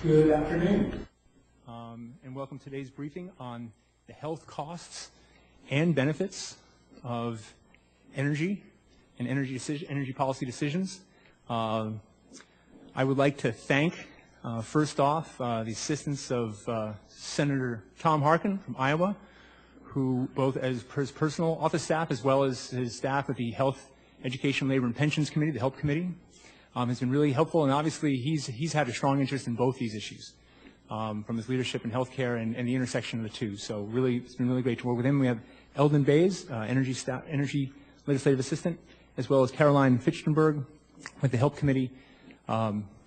Good afternoon. And welcome to today's briefing on the health costs and benefits of energy and energy policy decisions. I would like to thank, first off, the assistance of Senator Tom Harkin from Iowa, who both as his personal office staff as well as his staff at the Health, Education, Labor, and Pensions Committee, the HELP Committee, has been really helpful, and obviously he's had a strong interest in both these issues, from his leadership in healthcare and the intersection of the two. So really, it's been really great to work with him. We have Eldon Bays, energy legislative assistant, as well as Caroline Fichtenberg with the HELP Committee.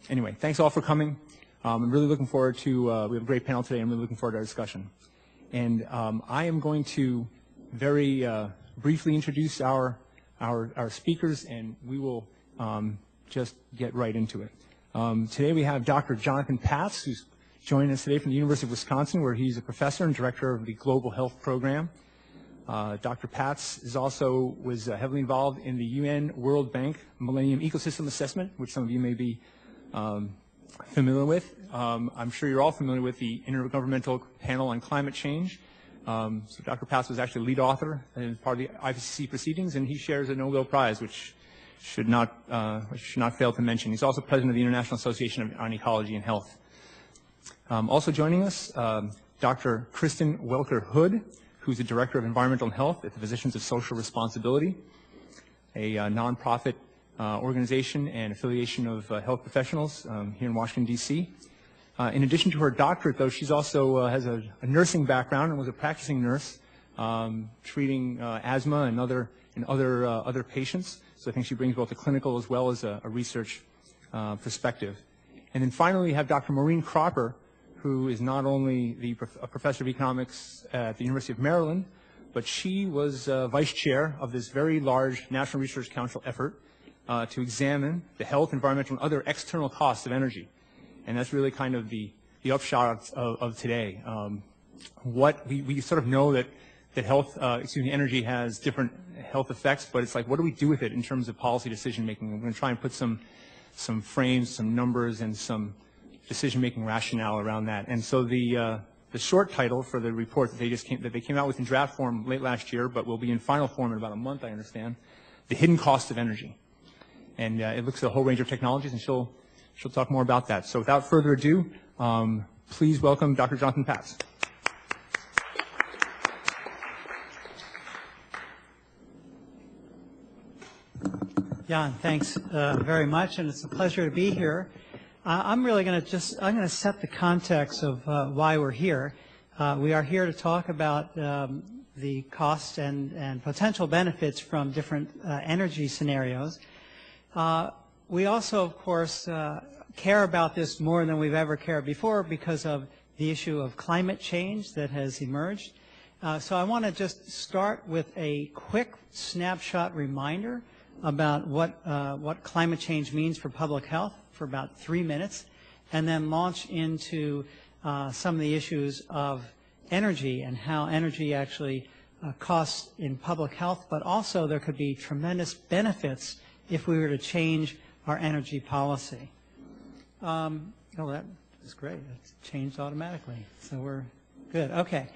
Anyway, thanks all for coming. I'm really looking forward to, we have a great panel today. I'm really looking forward to our discussion. And I am going to very briefly introduce our speakers, and we will just get right into it. Today we have Dr. Jonathan Patz, who's joining us today from the University of Wisconsin, where he's a professor and director of the Global Health Program. Dr. Patz was heavily involved in the UN World Bank Millennium Ecosystem Assessment, which some of you may be familiar with. I'm sure you're all familiar with the Intergovernmental Panel on Climate Change. So Dr. Patz was actually lead author as part of the IPCC proceedings, and he shares a Nobel Prize, which should not fail to mention. He's also president of the International Association on Ecology and Health. Also joining us, Dr. Kristen Welker-Hood, who's the Director of Environmental and Health at the Physicians of Social Responsibility, a nonprofit organization and affiliation of health professionals here in Washington, D.C. In addition to her doctorate, though, she's also has a nursing background and was a practicing nurse treating asthma and other patients. So I think she brings both a clinical as well as a research perspective. And then finally, we have Dr. Maureen Cropper, who is not only a professor of economics at the University of Maryland, but she was vice chair of this very large National Research Council effort to examine the health, environmental, and other external costs of energy. And that's really kind of the upshot of today. We sort of know that energy has different health effects, but it's like, what do we do with it in terms of policy decision making? We're going to try and put some frames, some numbers, and some decision-making rationale around that. And so the short title for the report that they came out with in draft form late last year, but will be in final form in about a month, I understand, The Hidden Cost of Energy. And it looks at a whole range of technologies, and she'll talk more about that. So without further ado, please welcome Dr. Jonathan Patz. Jan, thanks very much, and it's a pleasure to be here. I'm really going to set the context of why we're here. We are here to talk about the costs and potential benefits from different energy scenarios. We also, of course, care about this more than we've ever cared before because of the issue of climate change that has emerged. So I want to just start with a quick snapshot reminder about what climate change means for public health for about 3 minutes, and then launch into some of the issues of energy and how energy actually costs in public health, but also there could be tremendous benefits if we were to change our energy policy. Oh, that is great. It's changed automatically, so we're good. Okay.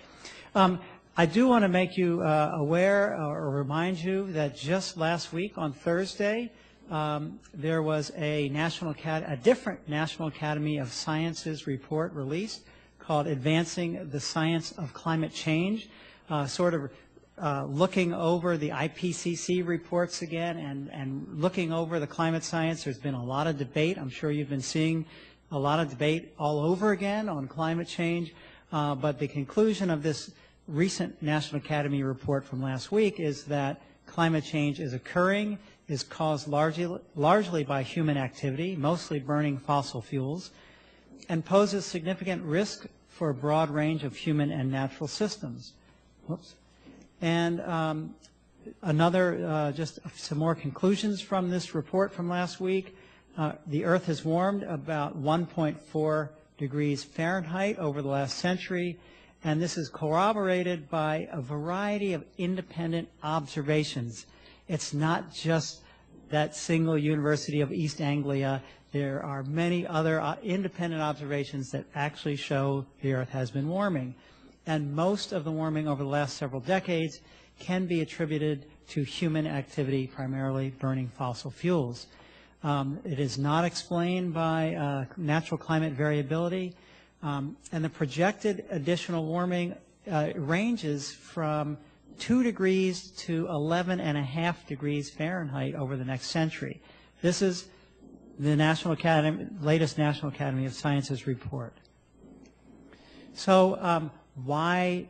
I do want to make you aware or remind you that just last week on Thursday, there was a different National Academy of Sciences report released called Advancing the Science of Climate Change, sort of looking over the IPCC reports again and looking over the climate science. There's been a lot of debate. I'm sure you've been seeing a lot of debate all over again on climate change, but the conclusion of this recent National Academy report from last week is that climate change is occurring, is caused largely by human activity, mostly burning fossil fuels, and poses significant risk for a broad range of human and natural systems. Whoops. And just some more conclusions from this report from last week. The Earth has warmed about 1.4 degrees Fahrenheit over the last century, and this is corroborated by a variety of independent observations. It's not just that single University of East Anglia. There are many other independent observations that actually show the Earth has been warming. And most of the warming over the last several decades can be attributed to human activity, primarily burning fossil fuels. It is not explained by natural climate variability, and the projected additional warming ranges from 2 degrees to 11.5 degrees Fahrenheit over the next century. This is the latest National Academy of Sciences report. So why,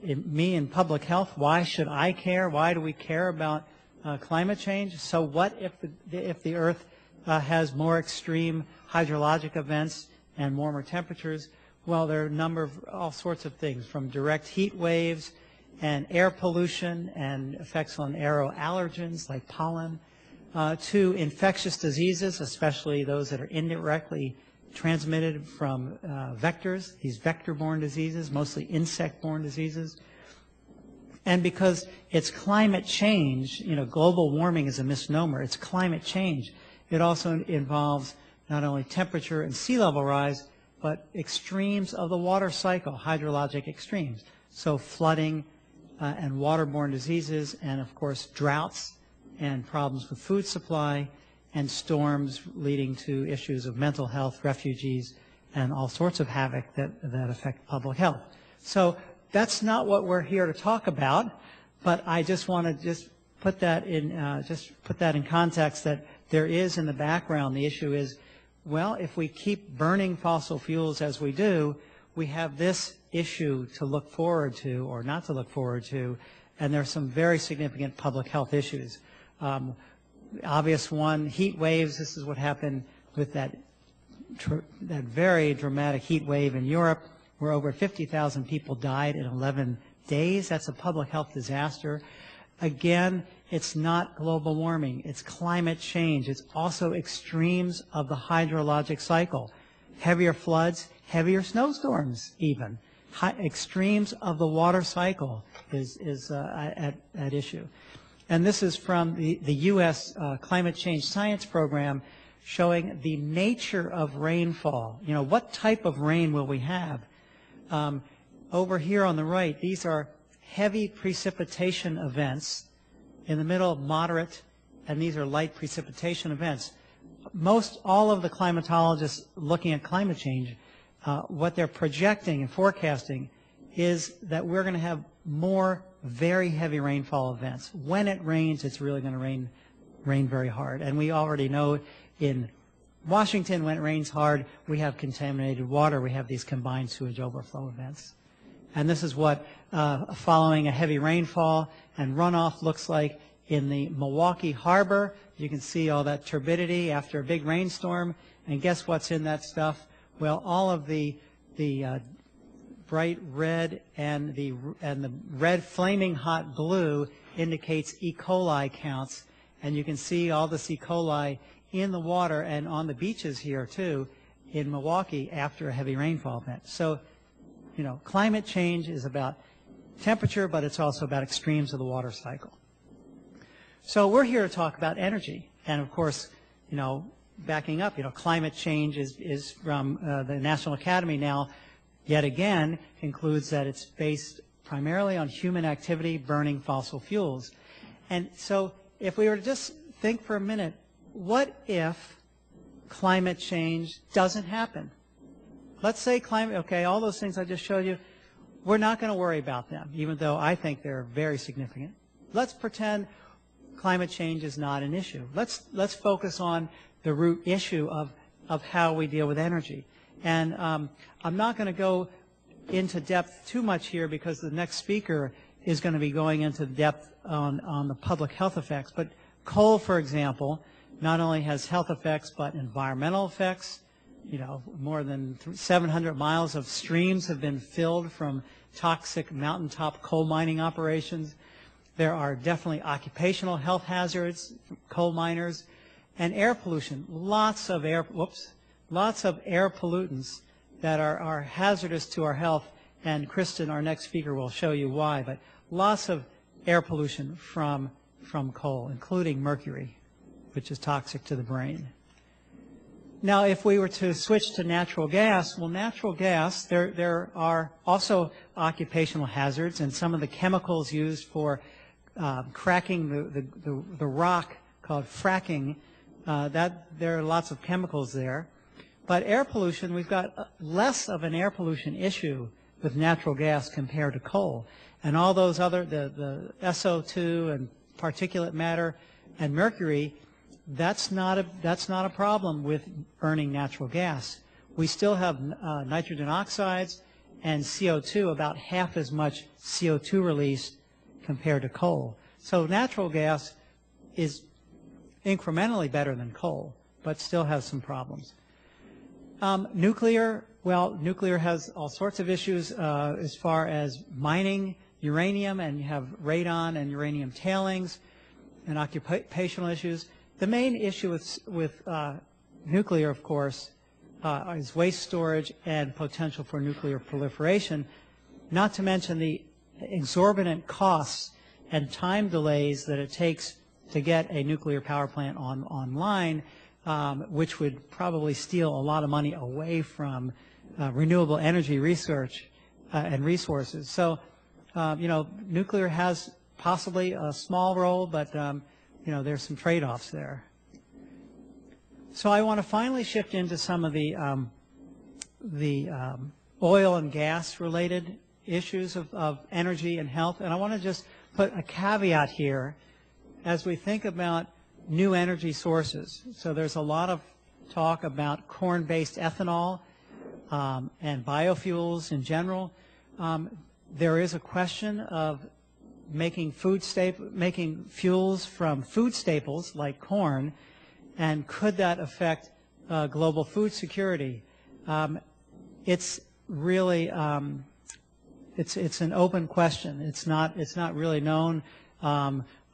me in public health, why should I care? Why do we care about climate change? So what if the Earth has more extreme hydrologic events and warmer temperatures? Well, there are a number of all sorts of things, from direct heat waves and air pollution and effects on aeroallergens like pollen, to infectious diseases, especially those that are indirectly transmitted from vectors, these vector-borne diseases, mostly insect-borne diseases. And because it's climate change, global warming is a misnomer, it's climate change. It also involves not only temperature and sea level rise, but extremes of the water cycle, hydrologic extremes. So flooding and waterborne diseases, and of course droughts and problems with food supply, and storms leading to issues of mental health, refugees, and all sorts of havoc that affect public health. So that's not what we're here to talk about, but I just want to put that in context, that there is in the background, the issue is, well, if we keep burning fossil fuels as we do, we have this issue to look forward to or not to look forward to, and there are some very significant public health issues. Obvious one, heat waves. This is what happened with that very dramatic heat wave in Europe, where over 50,000 people died in 11 days. That's a public health disaster. Again, it's not global warming. It's climate change. It's also extremes of the hydrologic cycle. Heavier floods, heavier snowstorms even. Extremes of the water cycle is at issue. And this is from the U.S. Climate Change Science Program, showing the nature of rainfall. What type of rain will we have? Over here on the right, these are heavy precipitation events. In the middle, moderate, and these are light precipitation events. All of the climatologists looking at climate change, what they're projecting and forecasting is that we're going to have more very heavy rainfall events. When it rains, it's really going to rain very hard. And we already know in Washington, when it rains hard, we have contaminated water. We have these combined sewage overflow events. And this is what following a heavy rainfall and runoff looks like in the Milwaukee Harbor. You can see all that turbidity after a big rainstorm. And guess what's in that stuff? Well, all of the bright red and the red flaming hot blue indicates E. coli counts. And you can see all this E. coli in the water and on the beaches here too in Milwaukee after a heavy rainfall event. So, climate change is about temperature, but it's also about extremes of the water cycle. So we're here to talk about energy. And of course, backing up, climate change is from the National Academy now, yet again, concludes that it's based primarily on human activity burning fossil fuels. And so if we were to just think for a minute, what if climate change doesn't happen? Let's say all those things I just showed you, we're not going to worry about them, even though I think they're very significant. Let's pretend climate change is not an issue. Let's focus on the root issue of how we deal with energy. And I'm not going to go into depth too much here because the next speaker is going to be going into depth on the public health effects. But coal, for example, not only has health effects but environmental effects. More than 700 miles of streams have been filled from toxic mountaintop coal mining operations. There are definitely occupational health hazards from coal miners, and air pollution. Lots of air pollutants that are hazardous to our health. And Kristen, our next speaker, will show you why. But lots of air pollution from coal, including mercury, which is toxic to the brain. Now, if we were to switch to natural gas, well, natural gas, there are also occupational hazards, and some of the chemicals used for cracking the rock called fracking, there are lots of chemicals there. But air pollution, we've got less of an air pollution issue with natural gas compared to coal. And all those other, the SO2 and particulate matter and mercury, that's not a problem with burning natural gas. We still have nitrogen oxides and CO2, about half as much CO2 released compared to coal. So natural gas is incrementally better than coal, but still has some problems. Nuclear, well, nuclear has all sorts of issues as far as mining uranium, and you have radon and uranium tailings and occupational issues. The main issue with nuclear, of course, is waste storage and potential for nuclear proliferation, not to mention the exorbitant costs and time delays that it takes to get a nuclear power plant online, which would probably steal a lot of money away from renewable energy research and resources. So, nuclear has possibly a small role, but there's some trade-offs there. So I want to finally shift into some of the oil and gas related issues of energy and health, and I want to just put a caveat here as we think about new energy sources. So there's a lot of talk about corn-based ethanol and biofuels in general. There is a question of making fuels from food staples like corn, and could that affect global food security? It's really it's an open question. It's not really known.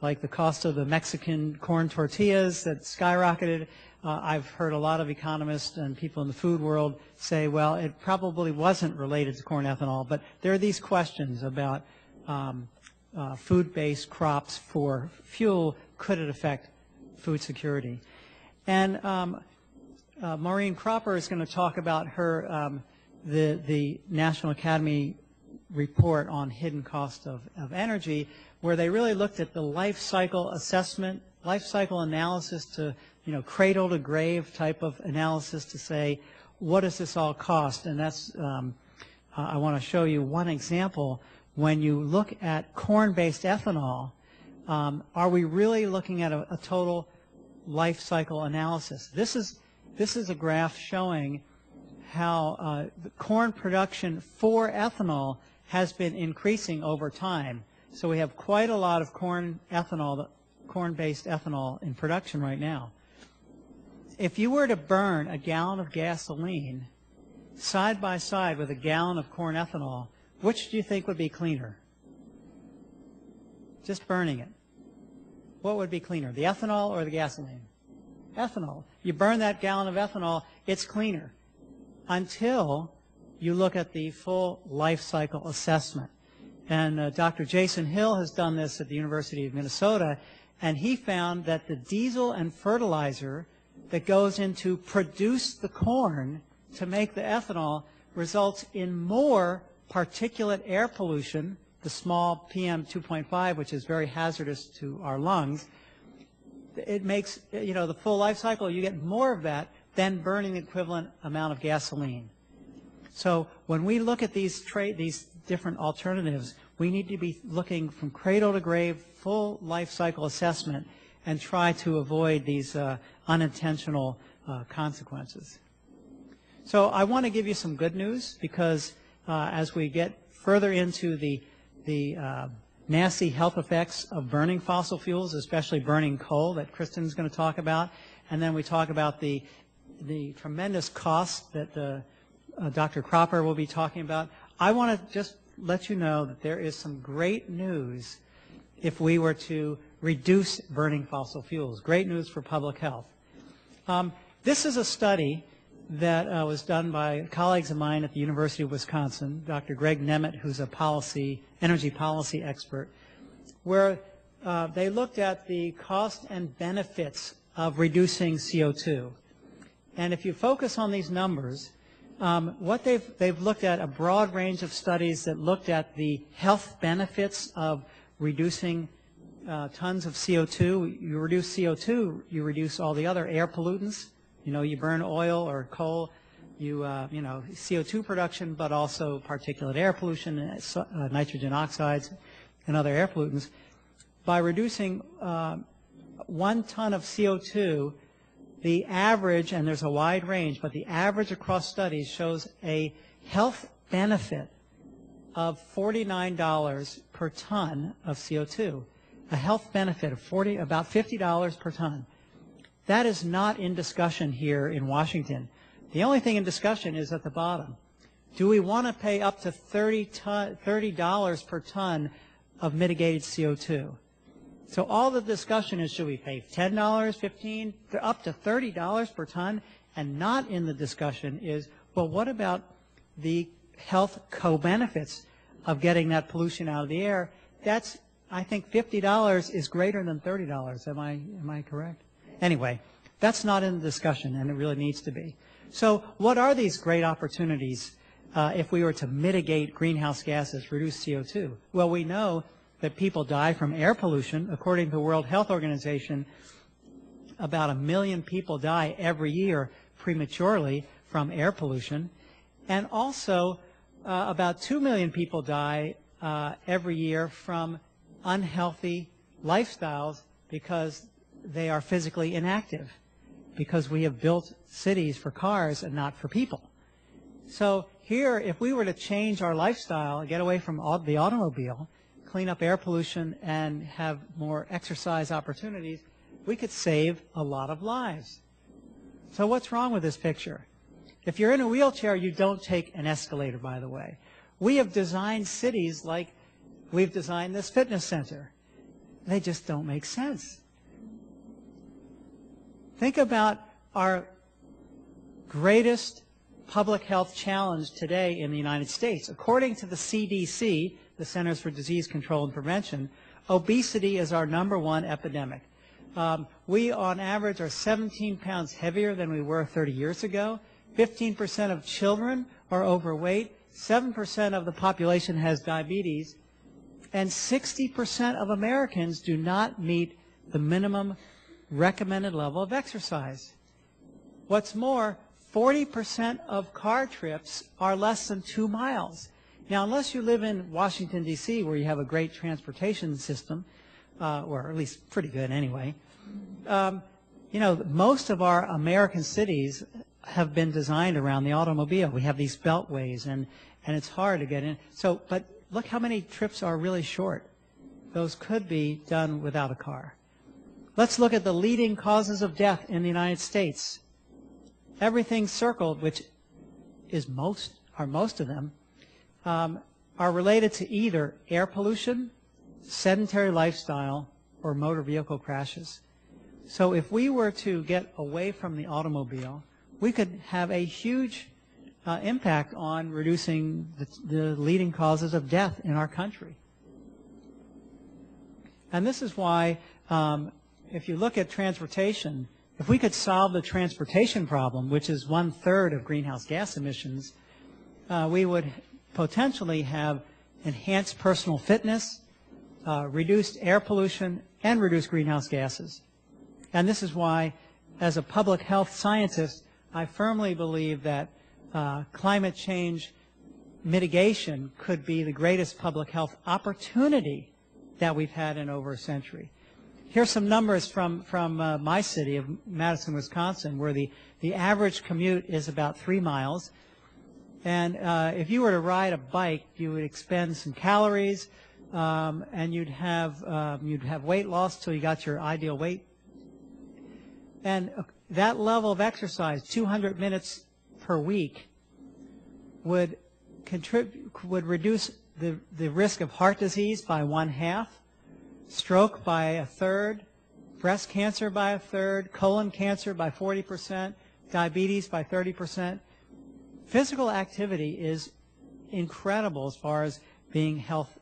Like the cost of the Mexican corn tortillas that skyrocketed. I've heard a lot of economists and people in the food world say, well, it probably wasn't related to corn ethanol, but there are these questions about food-based crops for fuel. Could it affect food security? And Maureen Cropper is going to talk about her the National Academy report on hidden cost of energy, where they really looked at the life cycle assessment, life cycle analysis to, cradle to grave type of analysis to say, what does this all cost? And that's, I want to show you one example. When you look at corn-based ethanol, are we really looking at a total life cycle analysis? This is a graph showing how the corn production for ethanol has been increasing over time. So we have quite a lot of corn-based ethanol in production right now. If you were to burn a gallon of gasoline side by side with a gallon of corn ethanol, which do you think would be cleaner? Just burning it. What would be cleaner, the ethanol or the gasoline? Ethanol. You burn that gallon of ethanol, it's cleaner, until you look at the full life cycle assessment. And Dr. Jason Hill has done this at the University of Minnesota, and he found that the diesel and fertilizer that goes into produce the corn to make the ethanol results in more particulate air pollution, the small PM2.5, which is very hazardous to our lungs. It makes, the full life cycle, you get more of that than burning the equivalent amount of gasoline. So when we look at these different alternatives, we need to be looking from cradle to grave, full life cycle assessment, and try to avoid these unintentional consequences. So I want to give you some good news, because as we get further into the nasty health effects of burning fossil fuels, especially burning coal that Kristen's going to talk about, and then we talk about the tremendous costs that Dr. Cropper will be talking about, I want to just let you know that there is some great news if we were to reduce burning fossil fuels. Great news for public health. This is a study that was done by colleagues of mine at the University of Wisconsin, Dr. Greg Nemeth, who's a energy policy expert, where they looked at the cost and benefits of reducing CO2. And if you focus on these numbers, what they've looked at a broad range of studies that looked at the health benefits of reducing tons of CO2. You reduce CO2, you reduce all the other air pollutants. You know, you burn oil or coal, you know, CO2 production, but also particulate air pollution, nitrogen oxides, and other air pollutants. By reducing 1 ton of CO2, the average, and there's a wide range, but the average across studies shows a health benefit of $49 per ton of CO2. A health benefit of about $50 per ton. That is not in discussion here in Washington. The only thing in discussion is at the bottom. Do we want to pay up to $30 per ton of mitigated CO2? So all the discussion is, should we pay $10, $15, up to $30 per ton? And not in the discussion is, well, what about the health co-benefits of getting that pollution out of the air? That's, I think $50 is greater than $30. Am I correct? Anyway, that's not in the discussion, and it really needs to be. So what are these great opportunities if we were to mitigate greenhouse gases, reduce CO2? Well, we know that people die from air pollution. According to the World Health Organization, about 1 million people die every year prematurely from air pollution. And also, about 2 million people die every year from unhealthy lifestyles because they are physically inactive, because we have built cities for cars and not for people. So here, if we were to change our lifestyle, get away from the automobile, clean up air pollution, and have more exercise opportunities, we could save a lot of lives. So what's wrong with this picture? If you're in a wheelchair, you don't take an escalator, by the way. We have designed cities like we've designed this fitness center. They just don't make sense. Think about our greatest public health challenge today in the United States. According to the CDC, the Centers for Disease Control and Prevention, obesity is our #1 epidemic. We, on average, are 17 pounds heavier than we were 30 years ago. 15% of children are overweight. 7% of the population has diabetes. And 60% of Americans do not meet the minimum recommended level of exercise. What's more, 40% of car trips are less than 2 miles. Now, unless you live in Washington, D.C., where you have a great transportation system, or at least pretty good anyway, you know, most of our American cities have been designed around the automobile. We have these beltways, and it's hard to get in. So, but look how many trips are really short. Those could be done without a car. Let's look at the leading causes of death in the United States. Everything circled, which is most of them, are related to either air pollution, sedentary lifestyle, or motor vehicle crashes. So if we were to get away from the automobile, we could have a huge impact on reducing the leading causes of death in our country. And this is why, if you look at transportation, if we could solve the transportation problem, which is 1/3 of greenhouse gas emissions, we would potentially have enhanced personal fitness, reduced air pollution, and reduced greenhouse gases. And this is why, as a public health scientist, I firmly believe that climate change mitigation could be the greatest public health opportunity that we've had in over a century. Here's some numbers from my city of Madison, Wisconsin, where the average commute is about 3 miles. And if you were to ride a bike, you would expend some calories, and you'd have weight loss till you got your ideal weight. And that level of exercise, 200 minutes per week, would reduce the risk of heart disease by 1/2, stroke by 1/3, breast cancer by 1/3, colon cancer by 40%, diabetes by 30%. Physical activity is incredible as far as being health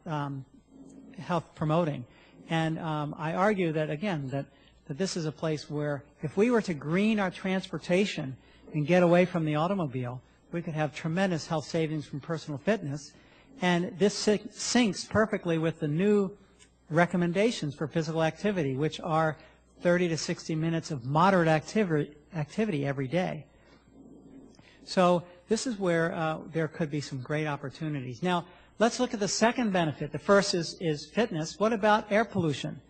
promoting. And I argue that, again, that that this is a place where if we were to green our transportation and get away from the automobile, we could have tremendous health savings from personal fitness. And this syncs perfectly with the new recommendations for physical activity, which are 30 to 60 minutes of moderate activity every day. So this is where there could be some great opportunities. Now, let's look at the second benefit. The first is fitness. What about air pollution?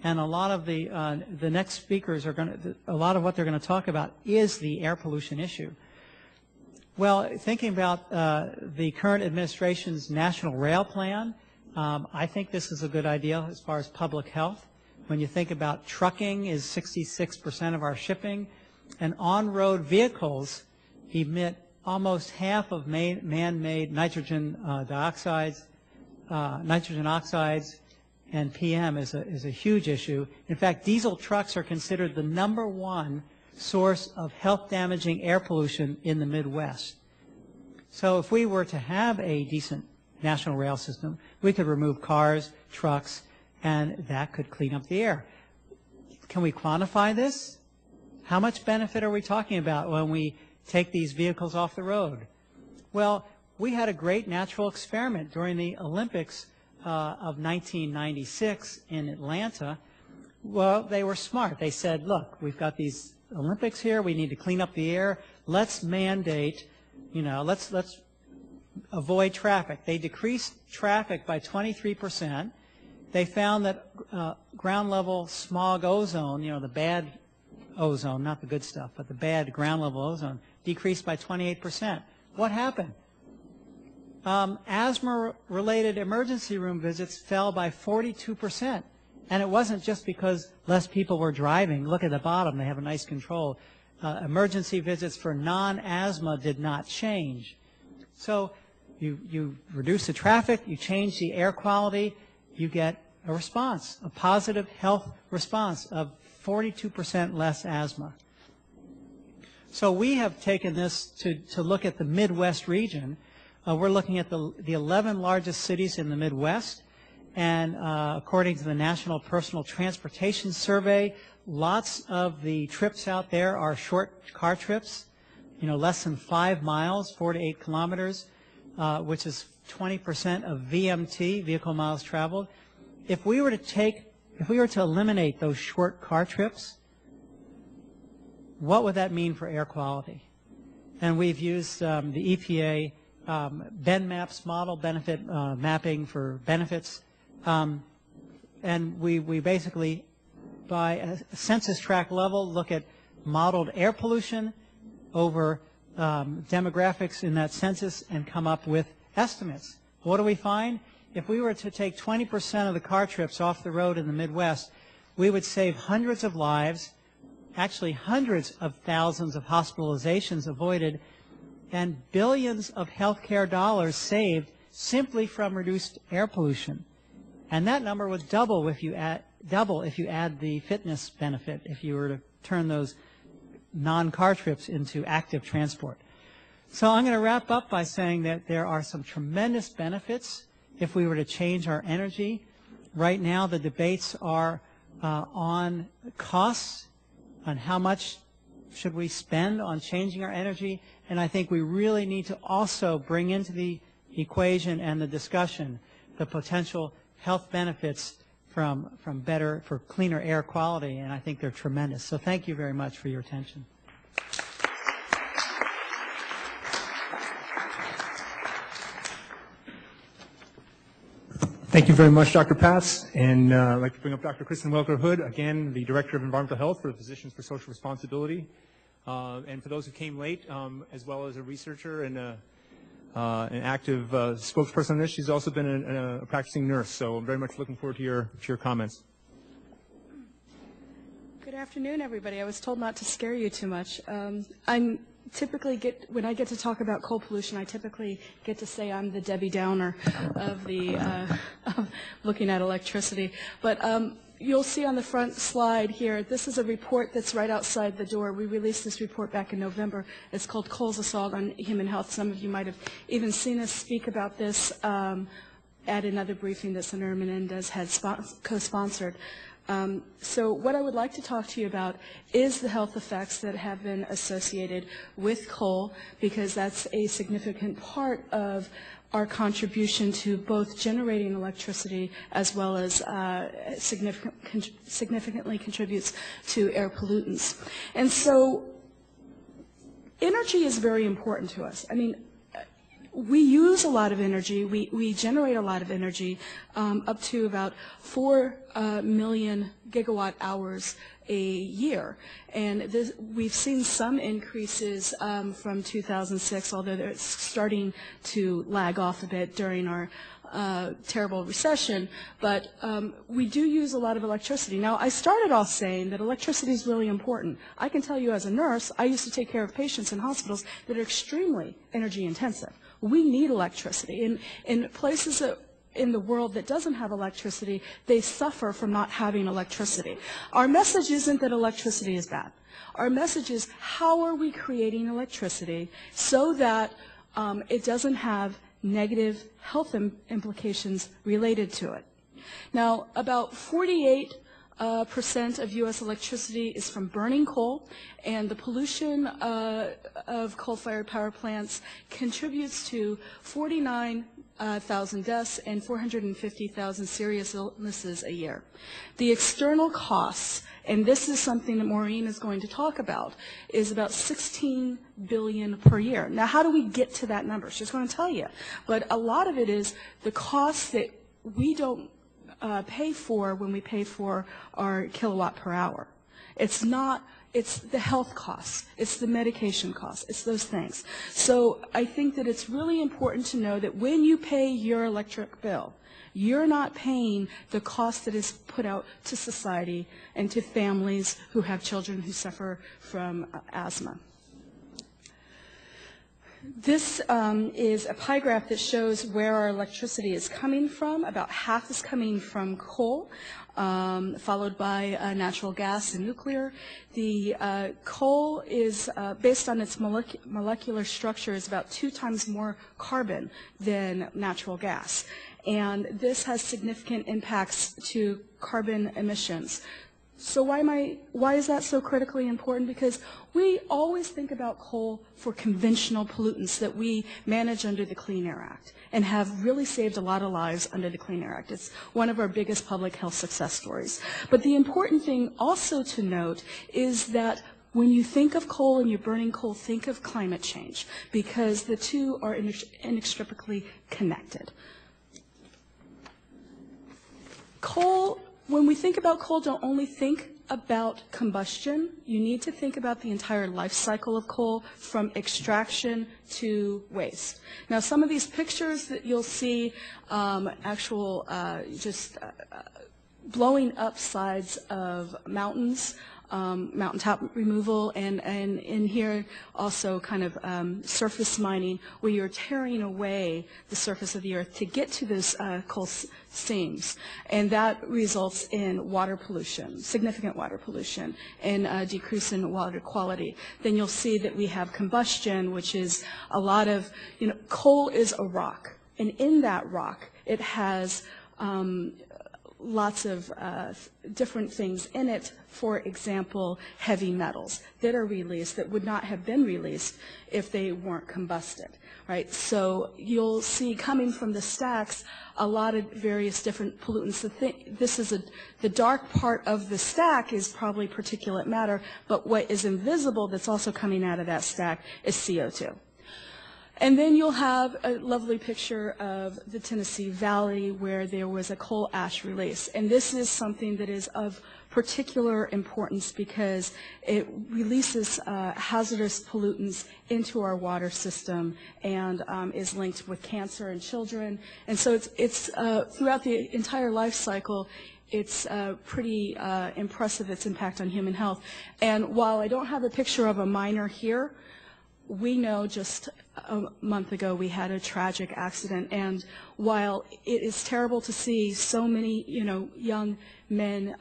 And a lot of the next speakers are a lot of what they're going to talk about is the air pollution issue. Well, thinking about the current administration's National Rail Plan, I think this is a good idea as far as public health. When you think about trucking is 66% of our shipping, and on-road vehicles emit almost half of man-made nitrogen oxides, and PM is a huge issue. In fact, diesel trucks are considered the #1 source of health-damaging air pollution in the Midwest. So if we were to have a decent national rail system, we could remove cars, trucks, and that could clean up the air. Can we quantify this? How much benefit are we talking about when we take these vehicles off the road? Well, we had a great natural experiment during the Olympics of 1996 in Atlanta. Well, they were smart. They said, look, we've got these Olympics here. We need to clean up the air. Let's mandate, let's avoid traffic. They decreased traffic by 23%. They found that ground level smog ozone, the bad ozone, not the good stuff, but the bad ground level ozone, decreased by 28%. What happened? Asthma-related emergency room visits fell by 42%. And it wasn't just because less people were driving. Look at the bottom. They have a nice control. Emergency visits for non-asthma did not change. So you reduce the traffic, you change the air quality, you get a response, a positive health response of 42% less asthma. So we have taken this to look at the Midwest region. We're looking at the 11 largest cities in the Midwest. And according to the National Personal Transportation Survey, lots of the trips out there are short car trips, less than 5 miles, 4 to 8 kilometers, which is 20% of VMT, vehicle miles traveled. If we were to eliminate those short car trips, what would that mean for air quality? And we've used the EPA BenMaps model, benefit mapping for benefits. And we basically, by a census tract level, look at modeled air pollution over demographics in that census and come up with estimates. What do we find? If we were to take 20% of the car trips off the road in the Midwest, we would save hundreds of lives, actually hundreds of thousands of hospitalizations avoided, and billions of healthcare dollars saved simply from reduced air pollution. And that number would double if you add the fitness benefit, if you were to turn those non-car trips into active transport. So I'm going to wrap up by saying that there are some tremendous benefits if we were to change our energy. Right now the debates are on costs, on how much should we spend on changing our energy, and I think we really need to also bring into the equation and the discussion the potential health benefits for cleaner air quality, and I think they're tremendous. So thank you very much for your attention. Thank you very much, Dr. Patz. And I'd like to bring up Dr. Kristen Welker-Hood, again, the Director of Environmental Health for the Physicians for Social Responsibility. And for those who came late, as well as a researcher and an active spokesperson on this, she's also been a practicing nurse. So I'm very much looking forward to your comments. Good afternoon, everybody. I was told not to scare you too much. When I get to talk about coal pollution, I typically get to say I'm the Debbie Downer of looking at electricity. But you'll see on the front slide here, this is a report that's right outside the door. We released this report back in November. It's called Coal's Assault on Human Health. Some of you might have even seen us speak about this at another briefing that Senator Menendez had co-sponsored. So what I would like to talk to you about is the health effects that have been associated with coal, because that's a significant part of our contribution to both generating electricity as well as significantly contributes to air pollutants. And so energy is very important to us. I mean, we use a lot of energy. We generate a lot of energy, up to about 4 million gigawatt hours a year. And we've seen some increases from 2006, although it's starting to lag off a bit during our terrible recession. But we do use a lot of electricity. Now, I started off saying that electricity is really important. I can tell you as a nurse, I used to take care of patients in hospitals that are extremely energy intensive. We need electricity. In places in the world that doesn't have electricity, they suffer from not having electricity. Our message isn't that electricity is bad. Our message is, how are we creating electricity so that it doesn't have negative health implications related to it? Now, about 48% of U.S. electricity is from burning coal, and the pollution of coal-fired power plants contributes to 49,000 deaths and 450,000 serious illnesses a year. The external costs, and this is something that Maureen is going to talk about, is about $16 billion per year. Now, how do we get to that number? She's going to tell you. But a lot of it is the costs that we don't pay for when we pay for our kilowatt per hour. It's the health costs, it's the medication costs, it's those things. So I think that it's really important to know that when you pay your electric bill, you're not paying the cost that is put out to society and to families who have children who suffer from asthma. This is a pie graph that shows where our electricity is coming from. About half is coming from coal, followed by natural gas and nuclear. The coal is, based on its molecular structure, is about 2 times more carbon than natural gas. And this has significant impacts to carbon emissions. So why is that so critically important? Because we always think about coal for conventional pollutants that we manage under the Clean Air Act and have really saved a lot of lives under the Clean Air Act. It's one of our biggest public health success stories. But the important thing also to note is that when you think of coal and you're burning coal, think of climate change, because the two are inextricably connected. Coal, when we think about coal, don't only think about combustion. You need to think about the entire life cycle of coal, from extraction to waste. Now, some of these pictures that you'll see, blowing up sides of mountains, mountaintop removal, and in here also kind of surface mining, where you're tearing away the surface of the earth to get to those coal seams. And that results in water pollution, significant water pollution, and a decrease in water quality. Then you'll see that we have combustion, which is a lot of, coal is a rock. And in that rock, it has lots of different things in it. For example, heavy metals that are released that would not have been released if they weren't combusted, right? So you'll see coming from the stacks a lot of various different pollutants. The dark part of the stack is probably particulate matter, but what is invisible that's also coming out of that stack is CO2. And then you'll have a lovely picture of the Tennessee Valley where there was a coal ash release. And this is something that is of particular importance because it releases hazardous pollutants into our water system and is linked with cancer in children. And so it's throughout the entire life cycle, it's pretty impressive, its impact on human health. And while I don't have a picture of a miner here, we know just a month ago we had a tragic accident, and while it is terrible to see so many, young men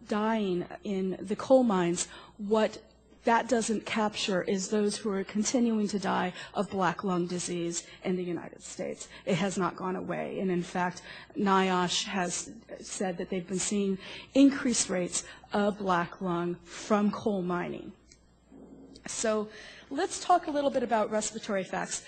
dying in the coal mines, what that doesn't capture is those who are continuing to die of black lung disease in the United States. It has not gone away. And in fact, NIOSH has said that they've been seeing increased rates of black lung from coal mining. So let's talk a little bit about respiratory effects.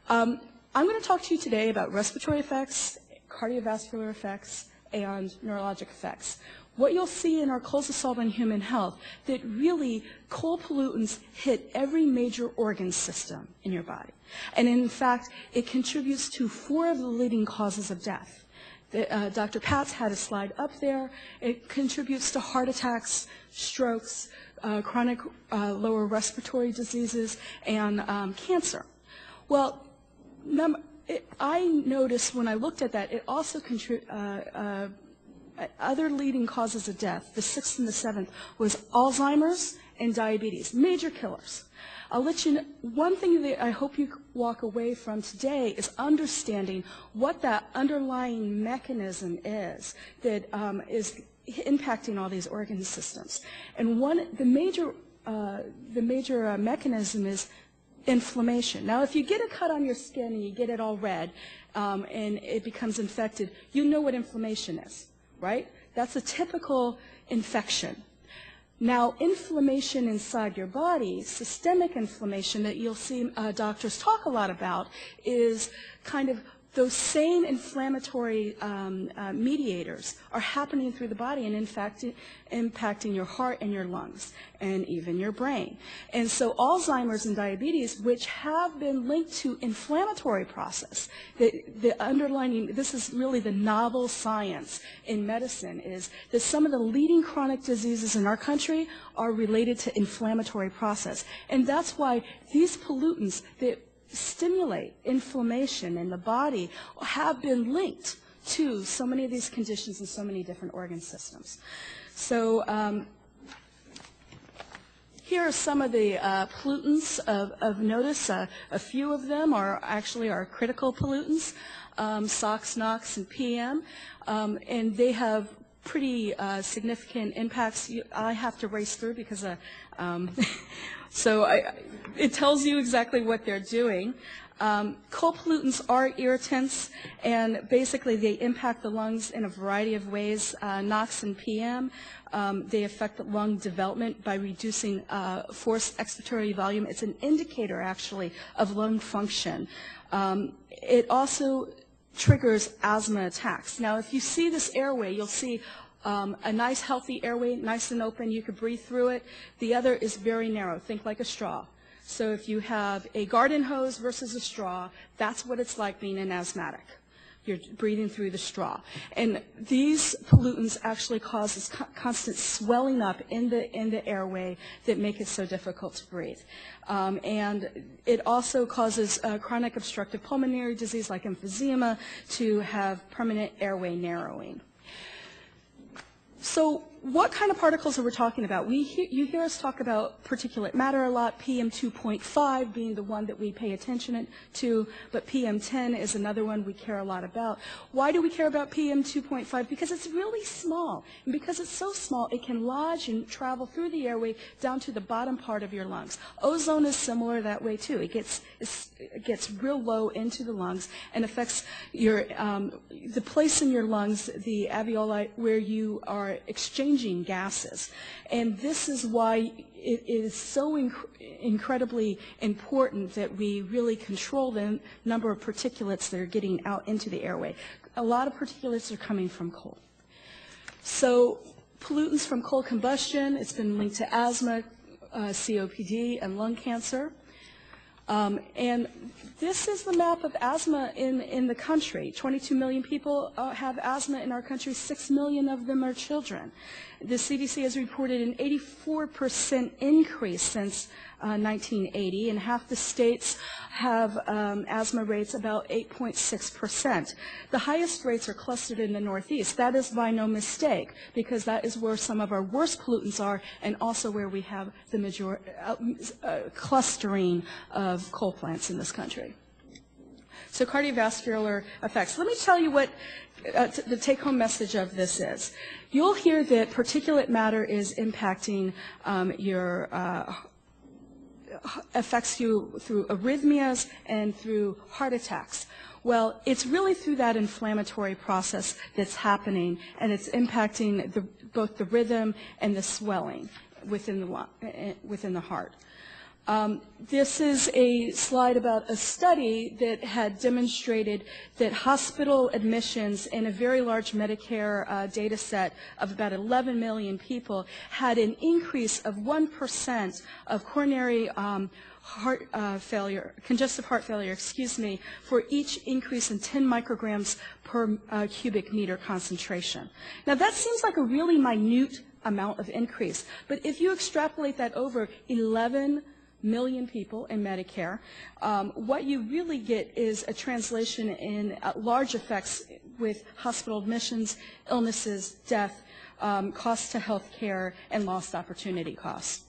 I'm going to talk to you today about respiratory effects, cardiovascular effects, and neurologic effects. What you'll see in our coals assault on human health, that really coal pollutants hit every major organ system in your body. And in fact, it contributes to 4 of the leading causes of death. Dr. Patz had a slide up there. It contributes to heart attacks, strokes, chronic lower respiratory diseases, and cancer. Well, I noticed when I looked at that, it also other leading causes of death, the 6th and the 7th, was Alzheimer's and diabetes, major killers. I'll let you know, one thing that I hope you walk away from today is understanding what that underlying mechanism is that is impacting all these organ systems. And the major mechanism is inflammation. Now, if you get a cut on your skin and you get it all red and it becomes infected, you know what inflammation is, right? That's a typical infection. Now, inflammation inside your body, systemic inflammation that you'll see doctors talk a lot about, is kind of those same inflammatory mediators are happening through the body and in fact impacting your heart and your lungs and even your brain. And so Alzheimer's and diabetes, which have been linked to inflammatory process, the underlying, this is really the novel science in medicine, is that some of the leading chronic diseases in our country are related to inflammatory process. And that's why these pollutants that stimulate inflammation in the body have been linked to so many of these conditions in so many different organ systems. So here are some of the pollutants of notice. A few of them are actually our critical pollutants, SOx, NOx, and PM, and they have pretty significant impacts. I have to race through because it tells you exactly what they're doing. Coal pollutants are irritants, and basically they impact the lungs in a variety of ways. NOx and PM, they affect the lung development by reducing forced expiratory volume. It's an indicator, actually, of lung function. It also triggers asthma attacks. Now, if you see this airway, you'll see a nice healthy airway, nice and open, you could breathe through it. The other is very narrow, think like a straw. So if you have a garden hose versus a straw, that's what it's like being an asthmatic. You're breathing through the straw. And these pollutants actually cause this constant swelling up in the airway that make it so difficult to breathe. And it also causes chronic obstructive pulmonary disease like emphysema to have permanent airway narrowing. So what kind of particles are we talking about? You hear us talk about particulate matter a lot, PM 2.5 being the one that we pay attention to, but PM 10 is another one we care a lot about. Why do we care about PM 2.5? Because it's really small. And because it's so small, it can lodge and travel through the airway down to the bottom part of your lungs. Ozone is similar that way too. It gets real low into the lungs and affects your the place in your lungs, the alveoli, where you are exchanging gases. And this is why it is so incredibly important that we really control the number of particulates that are getting out into the airway. A lot of particulates are coming from coal. So pollutants from coal combustion, it's been linked to asthma, COPD, and lung cancer. And this is the map of asthma in the country. 22 million people have asthma in our country. 6 million of them are children. The CDC has reported an 84% increase since 1980, and half the states have asthma rates about 8.6%. The highest rates are clustered in the Northeast. That is by no mistake, because that is where some of our worst pollutants are, and also where we have the clustering of coal plants in this country. So cardiovascular effects. Let me tell you what the take-home message of this is. You'll hear that particulate matter is impacting your affects you through arrhythmias and through heart attacks. Well, it's really through that inflammatory process that's happening, and it's impacting both the rhythm and the swelling within the heart. This is a slide about a study that had demonstrated that hospital admissions in a very large Medicare data set of about 11 million people had an increase of 1% of coronary congestive heart failure, for each increase in 10 micrograms per cubic meter concentration. Now that seems like a really minute amount of increase, but if you extrapolate that over 11 million people in Medicare, what you really get is a translation in large effects with hospital admissions, illnesses, death, costs to health care, and lost opportunity costs.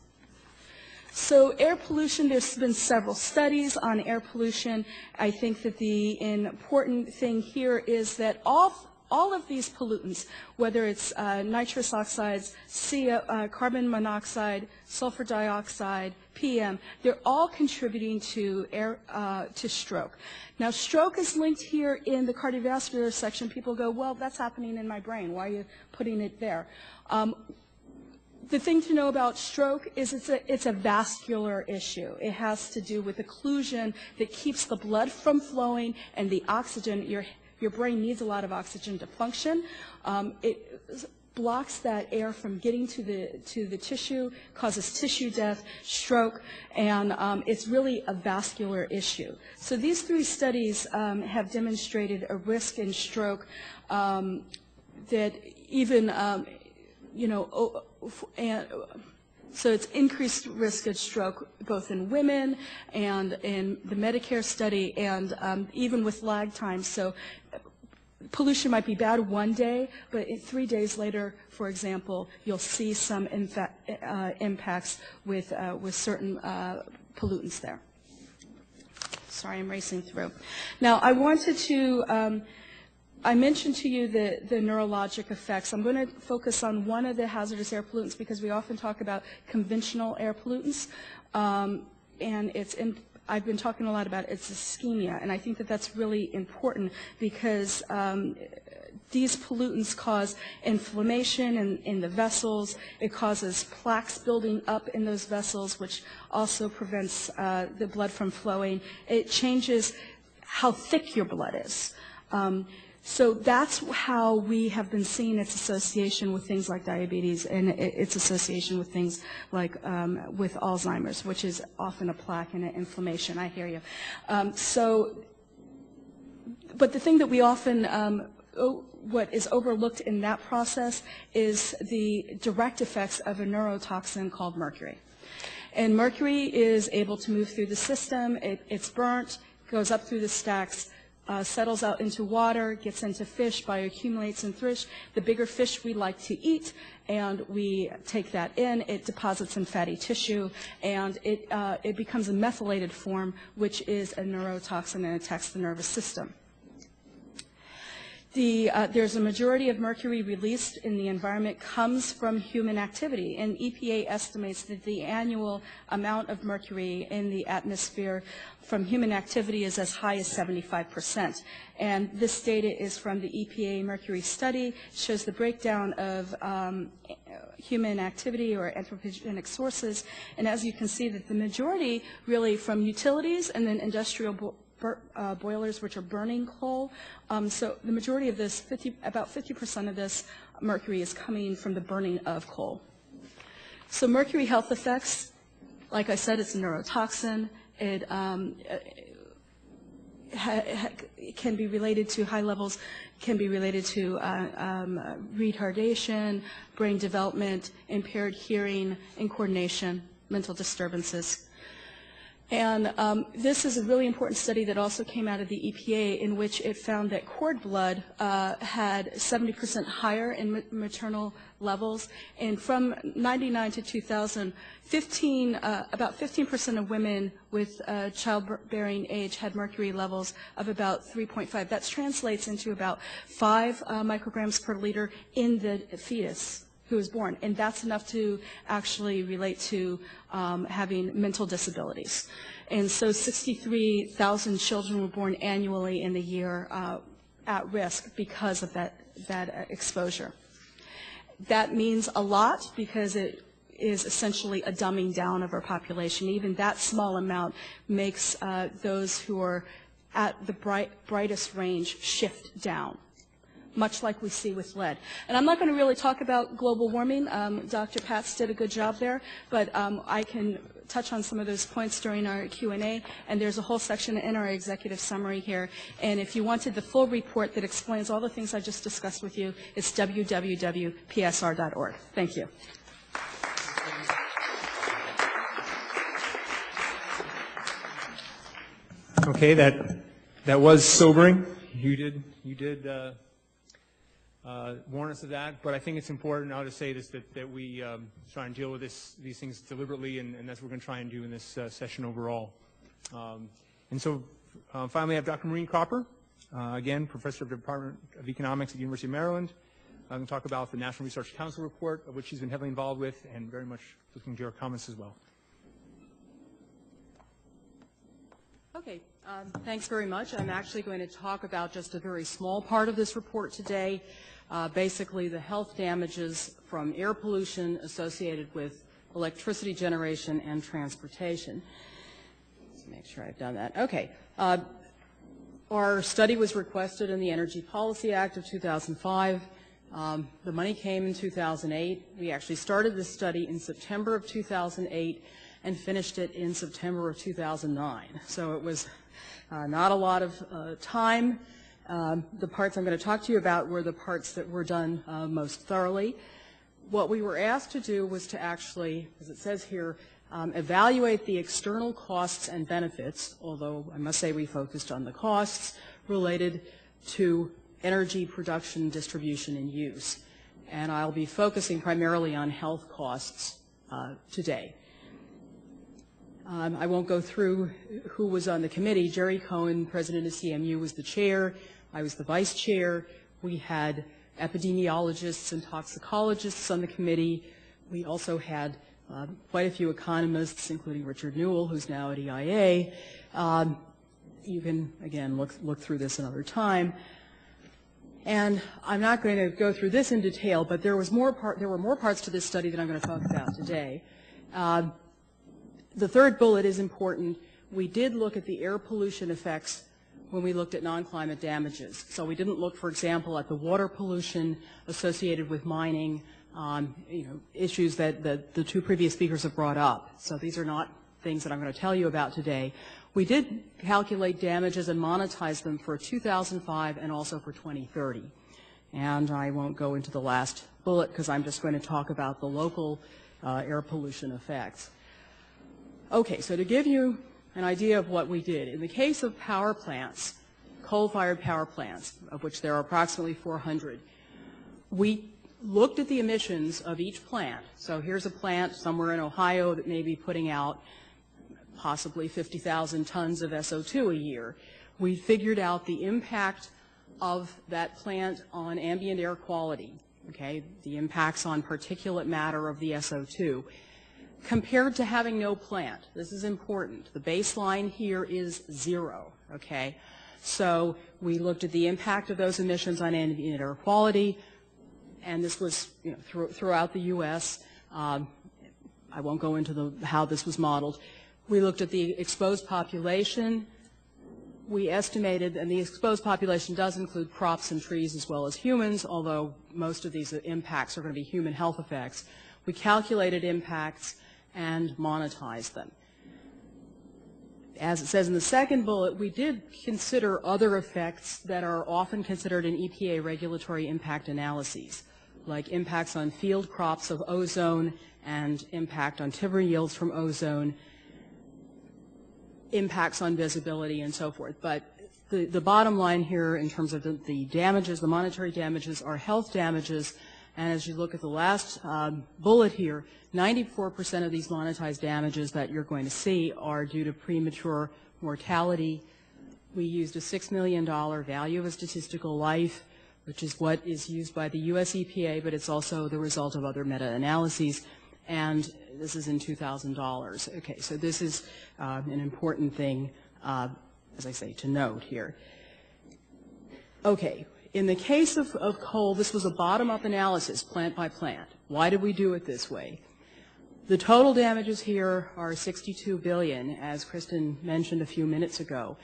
So air pollution, there's been several studies on air pollution. I think that the important thing here is that all of these pollutants, whether it's nitrous oxides, carbon monoxide, sulfur dioxide, PM, they're all contributing to stroke. Now, stroke is linked here in the cardiovascular section. People go, well, that's happening in my brain. Why are you putting it there? The thing to know about stroke is it's a vascular issue. It has to do with occlusion that keeps the blood from flowing and the oxygen. Your brain needs a lot of oxygen to function. It blocks that air from getting to the tissue, causes tissue death, stroke, and it's really a vascular issue. So these three studies have demonstrated a risk in stroke that even, so it's increased risk of stroke both in women and in the Medicare study, and even with lag time. So pollution might be bad one day, but 3 days later, for example, you'll see some impacts with certain pollutants there. Sorry, I'm racing through. Now, I wanted to I mentioned to you the neurologic effects. I'm going to focus on one of the hazardous air pollutants because we often talk about conventional air pollutants, and I've been talking a lot about it's ischemia, and I think that that's really important because these pollutants cause inflammation in the vessels. It causes plaques building up in those vessels, which also prevents the blood from flowing. It changes how thick your blood is. So that's how we have been seeing its association with things like diabetes and its association with things like with Alzheimer's, which is often a plaque and an inflammation. I hear you. But the thing that we often, what is overlooked in that process is the direct effects of a neurotoxin called mercury. And mercury is able to move through the system. It's burnt, goes up through the stacks, settles out into water, gets into fish, bioaccumulates in fish. The bigger fish we like to eat, and we take that in. It deposits in fatty tissue, and it becomes a methylated form, which is a neurotoxin and attacks the nervous system. There's a majority of mercury released in the environment comes from human activity, and EPA estimates that the annual amount of mercury in the atmosphere from human activity is as high as 75%. And this data is from the EPA mercury study. It shows the breakdown of human activity or anthropogenic sources, and as you can see that the majority really from utilities and then industrial boilers, which are burning coal. So the majority of this, about 50% of this mercury is coming from the burning of coal. So mercury health effects, like I said, it's a neurotoxin. It can be related to high levels, can be related to retardation, brain development, impaired hearing and coordination, mental disturbances. And this is a really important study that also came out of the EPA in which it found that cord blood had 70% higher in maternal levels. And from 99 to 2000, about 15% of women with childbearing age had mercury levels of about 3.5. That translates into about 5 micrograms per liter in the fetus who is born, and that's enough to actually relate to having mental disabilities. And so 63,000 children were born annually in the year at risk because of that exposure. That means a lot because it is essentially a dumbing down of our population. Even that small amount makes those who are at the brightest range shift down, much like we see with lead. And I'm not going to really talk about global warming. Dr. Patz did a good job there, but I can touch on some of those points during our Q&A, and there's a whole section in our executive summary here. And if you wanted the full report that explains all the things I just discussed with you, it's www.psr.org. Thank you. Okay, that was sobering. You did warn us of that, but I think it's important now to say this, that we try and deal with these things deliberately, and that's what we're going to try and do in this session overall. And so finally I have Dr. Maureen Cropper, again, professor of the Department of Economics at the University of Maryland. I'm going to talk about the National Research Council report, of which she's been heavily involved with, and very much looking to your comments as well. Okay, thanks very much. I'm actually going to talk about just a very small part of this report today, basically the health damages from air pollution associated with electricity generation and transportation. Let's make sure I've done that. Okay. Our study was requested in the Energy Policy Act of 2005. The money came in 2008. We actually started this study in September of 2008 and finished it in September of 2009. So it was not a lot of time. The parts I'm going to talk to you about were the parts that were done most thoroughly. What we were asked to do was to actually, as it says here, evaluate the external costs and benefits, although I must say we focused on the costs related to energy production, distribution, and use. And I'll be focusing primarily on health costs today. I won't go through who was on the committee. Jerry Cohen, president of CMU, was the chair. I was the vice chair. We had epidemiologists and toxicologists on the committee. We also had quite a few economists, including Richard Newell, who's now at EIA. You can, again, look through this another time. And I'm not going to go through this in detail, but there were more parts to this study that I'm going to talk about today. The third bullet is important. We did look at the air pollution effects when we looked at non-climate damages. So we didn't look, for example, at the water pollution associated with mining, issues that the two previous speakers have brought up. So these are not things that I'm going to tell you about today. We did calculate damages and monetize them for 2005 and also for 2030. And I won't go into the last bullet because I'm just going to talk about the local air pollution effects. Okay, so to give you an idea of what we did, in the case of power plants, coal-fired power plants, of which there are approximately 400, we looked at the emissions of each plant. So here's a plant somewhere in Ohio that may be putting out possibly 50,000 tons of SO2 a year. We figured out the impact of that plant on ambient air quality, okay, the impacts on particulate matter of the SO2. Compared to having no plant, this is important. The baseline here is 0, okay? So we looked at the impact of those emissions on ambient air quality, and this was throughout the U.S. I won't go into how this was modeled. We looked at the exposed population. We estimated, and the exposed population does include crops and trees as well as humans, although most of these impacts are going to be human health effects. We calculated impacts and monetize them. As it says in the second bullet, we did consider other effects that are often considered in EPA regulatory impact analyses, like impacts on field crops of ozone and impact on timber yields from ozone, impacts on visibility, and so forth. But the bottom line here in terms of the damages, the monetary damages, are health damages. And as you look at the last bullet here, 94% of these monetized damages that you're going to see are due to premature mortality. We used a $6 million value of a statistical life which is what is used by the U.S. EPA, but it's also the result of other meta-analyses, and this is in $2,000. Okay, so this is an important thing, as I say, to note here. Okay, in the case of coal, this was a bottom-up analysis, plant by plant. Why did we do it this way? The total damages here are $62 billion, as Kristen mentioned a few minutes ago.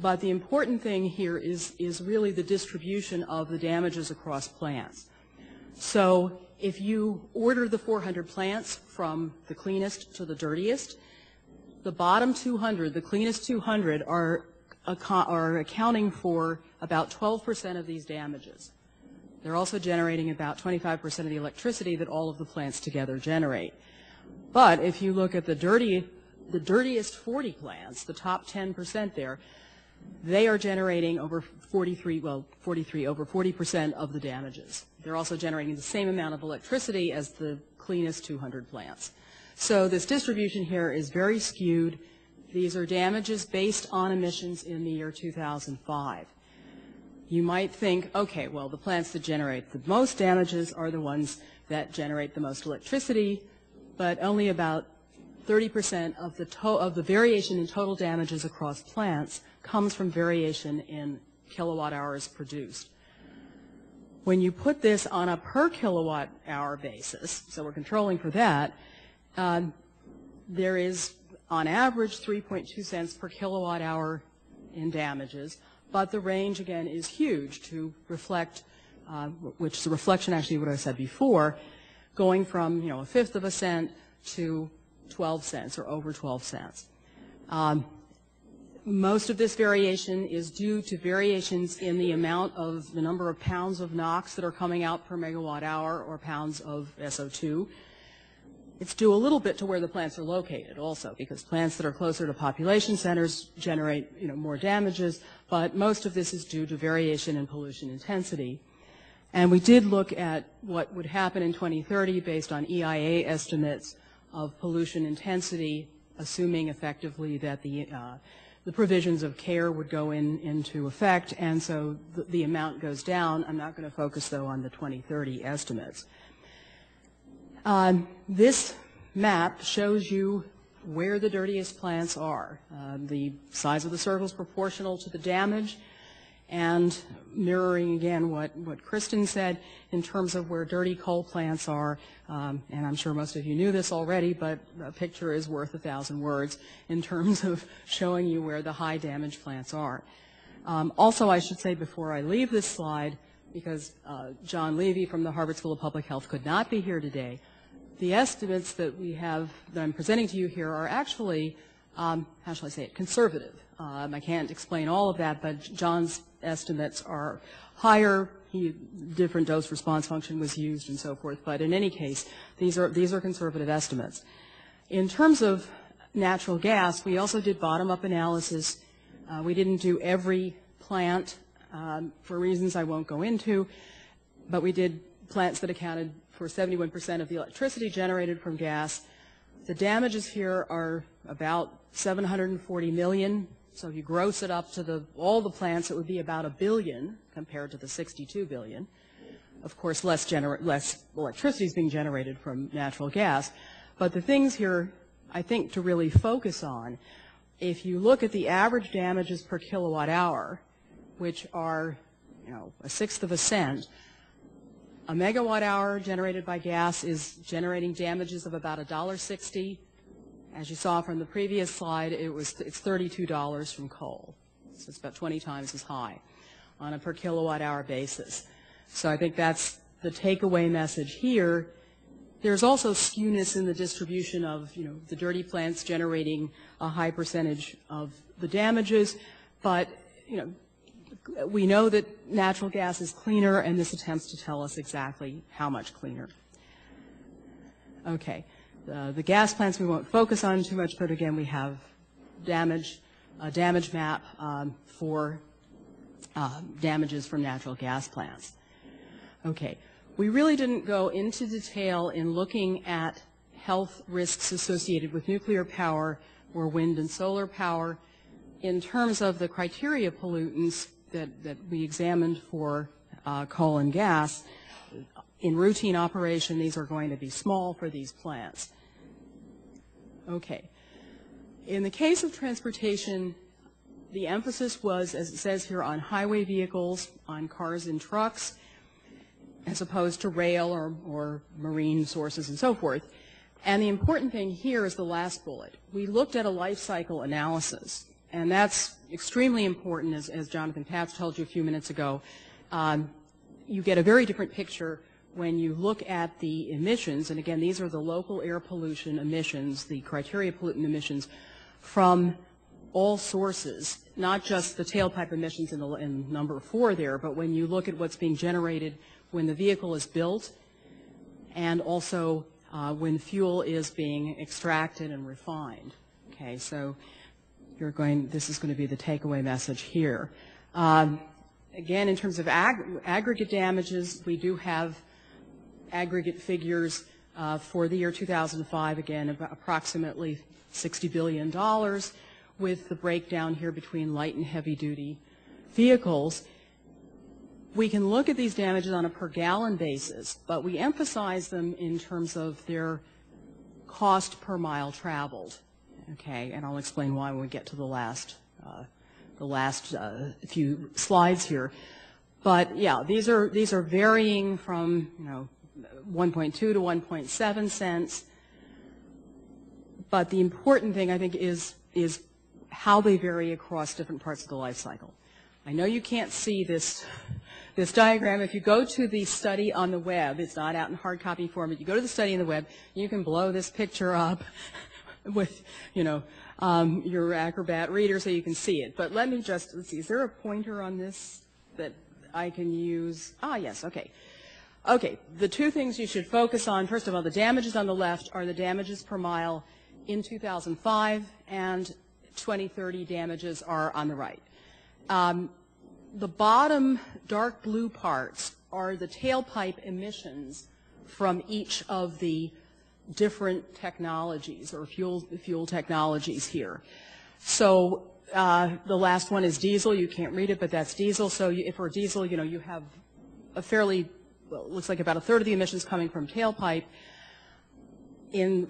But the important thing here is really the distribution of the damages across plants. So if you order the 400 plants from the cleanest to the dirtiest, the bottom 200, the cleanest 200, are accounting for about 12% of these damages. They're also generating about 25% of the electricity that all of the plants together generate. But if you look at the dirtiest 40 plants, the top 10% there, they are generating over 40% of the damages. They're also generating the same amount of electricity as the cleanest 200 plants. So this distribution here is very skewed. These are damages based on emissions in the year 2005. You might think, okay, well, the plants that generate the most damages are the ones that generate the most electricity, but only about 30% of the variation in total damages across plants comes from variation in kilowatt hours produced. When you put this on a per kilowatt hour basis, so we're controlling for that, there is on average 3.2 cents per kilowatt hour in damages, but the range again is huge to reflect, which is a reflection actually of what I said before, going from, a fifth of a cent to 12 cents or over 12 cents. Most of this variation is due to variations in the amount of the number of pounds of NOx that are coming out per megawatt hour or pounds of SO2. It's due a little bit to where the plants are located also, because plants that are closer to population centers generate, more damages, but most of this is due to variation in pollution intensity. And we did look at what would happen in 2030 based on EIA estimates of pollution intensity, assuming effectively that the provisions of CARE would go into effect, and so the amount goes down. I'm not going to focus, though, on the 2030 estimates. This map shows you where the dirtiest plants are. The size of the circle is proportional to the damage, and mirroring again what Kristen said in terms of where dirty coal plants are, and I'm sure most of you knew this already, but a picture is worth 1,000 words in terms of showing you where the high damage plants are. Also, I should say before I leave this slide, because John Levy from the Harvard School of Public Health could not be here today, the estimates that we have, that I'm presenting to you here, are actually, how shall I say it, conservative. I can't explain all of that, but John's estimates are higher. Different dose response function was used and so forth. But in any case, these are conservative estimates. In terms of natural gas, we also did bottom-up analysis. We didn't do every plant for reasons I won't go into, but we did plants that accounted for 71% of the electricity generated from gas. The damages here are about 740 million. So if you gross it up to all the plants, it would be about $1 billion compared to the 62 billion. Of course, less electricity is being generated from natural gas. But the things here, I think, to really focus on, if you look at the average damages per kilowatt hour, which are, a sixth of a cent, a megawatt hour generated by gas is generating damages of about $1.60. As you saw from the previous slide, it's $32 from coal. So it's about 20 times as high on a per kilowatt hour basis. So I think that's the takeaway message here. There's also skewness in the distribution of, the dirty plants generating a high percentage of the damages, but, we know that natural gas is cleaner, and this attempts to tell us exactly how much cleaner. Okay. The gas plants we won't focus on too much, but again, we have a damage map for damages from natural gas plants. Okay. We really didn't go into detail in looking at health risks associated with nuclear power or wind and solar power in terms of the criteria pollutants that we examined for coal and gas. In routine operation, these are going to be small for these plants. Okay. In the case of transportation, the emphasis was, as it says here, on highway vehicles, on cars and trucks, as opposed to rail or marine sources and so forth. And the important thing here is the last bullet. We looked at a life cycle analysis, and that's extremely important, as Jonathan Patz told you a few minutes ago. You get a very different picture when you look at the emissions, and again, these are the local air pollution emissions, the criteria pollutant emissions from all sources, not just the tailpipe emissions in number 4 there, but when you look at what's being generated when the vehicle is built and also when fuel is being extracted and refined. Okay, so this is going to be the takeaway message here. Again, in terms of aggregate damages, we do have aggregate figures for the year 2005, again, approximately $60 billion, with the breakdown here between light and heavy-duty vehicles. We can look at these damages on a per-gallon basis, but we emphasize them in terms of their cost per mile traveled. Okay, and I'll explain why when we get to the last few slides here. But yeah, these are varying from 1.2 to 1.7 cents. But the important thing, I think, is how they vary across different parts of the life cycle. I know you can't see this diagram. If you go to the study on the web, it's not out in hard copy form, but you go to the study on the web, you can blow this picture up with, your Acrobat reader so you can see it. But let me let's see, is there a pointer on this that I can use? Ah, yes, okay. Okay, the two things you should focus on, first of all, the damages on the left are the damages per mile in 2005, and 2030 damages are on the right. The bottom dark blue parts are the tailpipe emissions from each of the different technologies or fuel technologies here. So the last one is diesel. You can't read it, but that's diesel. So if for diesel, you have a fairly, well, it looks like about a third of the emissions coming from tailpipe.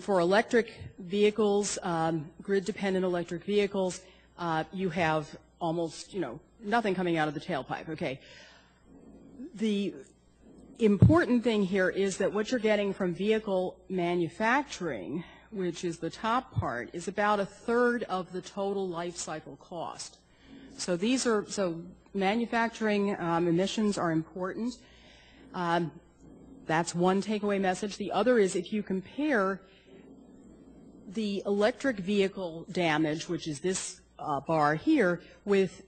For electric vehicles, grid-dependent electric vehicles, you have almost, nothing coming out of the tailpipe. Okay. The important thing here is that what you're getting from vehicle manufacturing, which is the top part, is about a third of the total life cycle cost. So manufacturing emissions are important. That's one takeaway message. The other is if you compare the electric vehicle damage, which is this bar here, with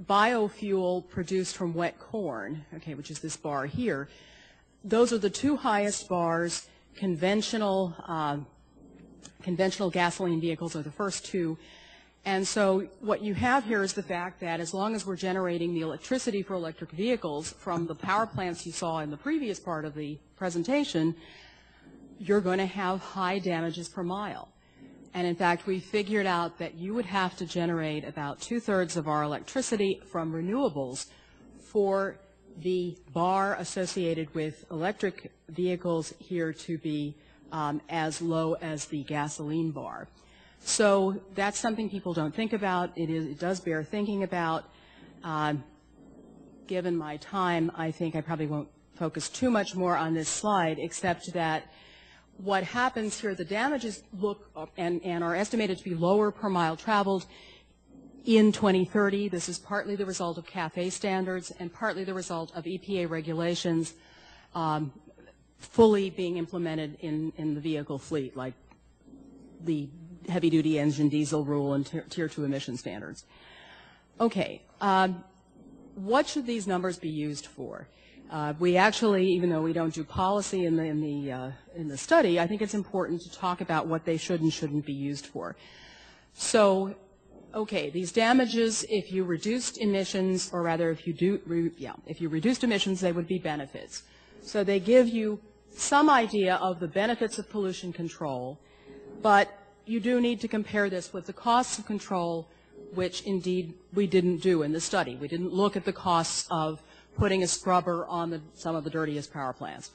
biofuel produced from wet corn, okay, which is this bar here, those are the two highest bars. Conventional gasoline vehicles are the first two. And so what you have here is the fact that as long as we're generating the electricity for electric vehicles from the power plants you saw in the previous part of the presentation, you're going to have high damages per mile. And in fact, we figured out that you would have to generate about 2/3 of our electricity from renewables for the bar associated with electric vehicles here to be as low as the gasoline bar. So that's something people don't think about. It does bear thinking about. Given my time, I think I probably won't focus too much more on this slide, except that what happens here, the damages look and are estimated to be lower per mile traveled in 2030. This is partly the result of CAFE standards and partly the result of EPA regulations fully being implemented in the vehicle fleet, like the heavy-duty engine diesel rule and Tier 2 emission standards. Okay, what should these numbers be used for? We actually, even though we don't do policy in the study, I think it's important to talk about what they should and shouldn't be used for. So, okay, these damages, if you reduced emissions, or rather if you reduced emissions, they would be benefits. So they give you some idea of the benefits of pollution control, but you do need to compare this with the costs of control, which indeed we didn't do in the study. We didn't look at the costs of putting a scrubber on some of the dirtiest power plants.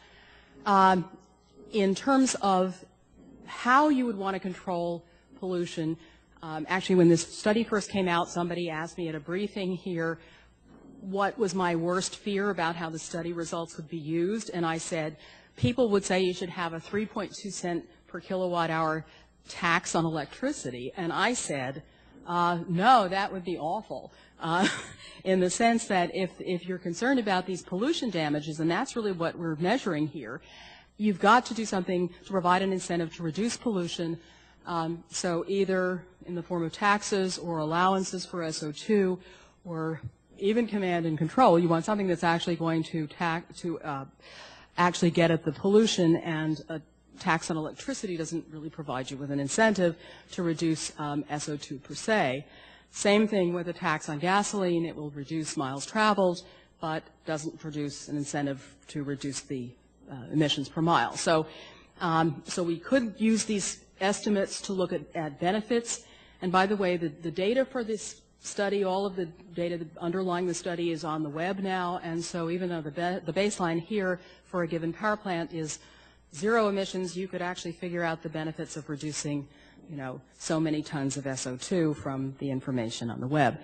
In terms of how you would want to control pollution, actually when this study first came out, somebody asked me at a briefing here what was my worst fear about how the study results would be used, and I said people would say you should have a 3.2 cent per kilowatt hour tax on electricity, and I said no, that would be awful, in the sense that if you're concerned about these pollution damages, and that's really what we're measuring here, you've got to do something to provide an incentive to reduce pollution, so either in the form of taxes or allowances for SO2 or even command and control. You want something that's actually going to actually get at the pollution, and a tax on electricity doesn't really provide you with an incentive to reduce SO2 per se. Same thing with a tax on gasoline. It will reduce miles traveled, but doesn't produce an incentive to reduce the emissions per mile. So we could use these estimates to look at benefits. And by the way, the data for this study, all of the data underlying the study is on the web now, and so even though the baseline here for a given power plant is 0 emissions, you could actually figure out the benefits of reducing, so many tons of SO2 from the information on the web.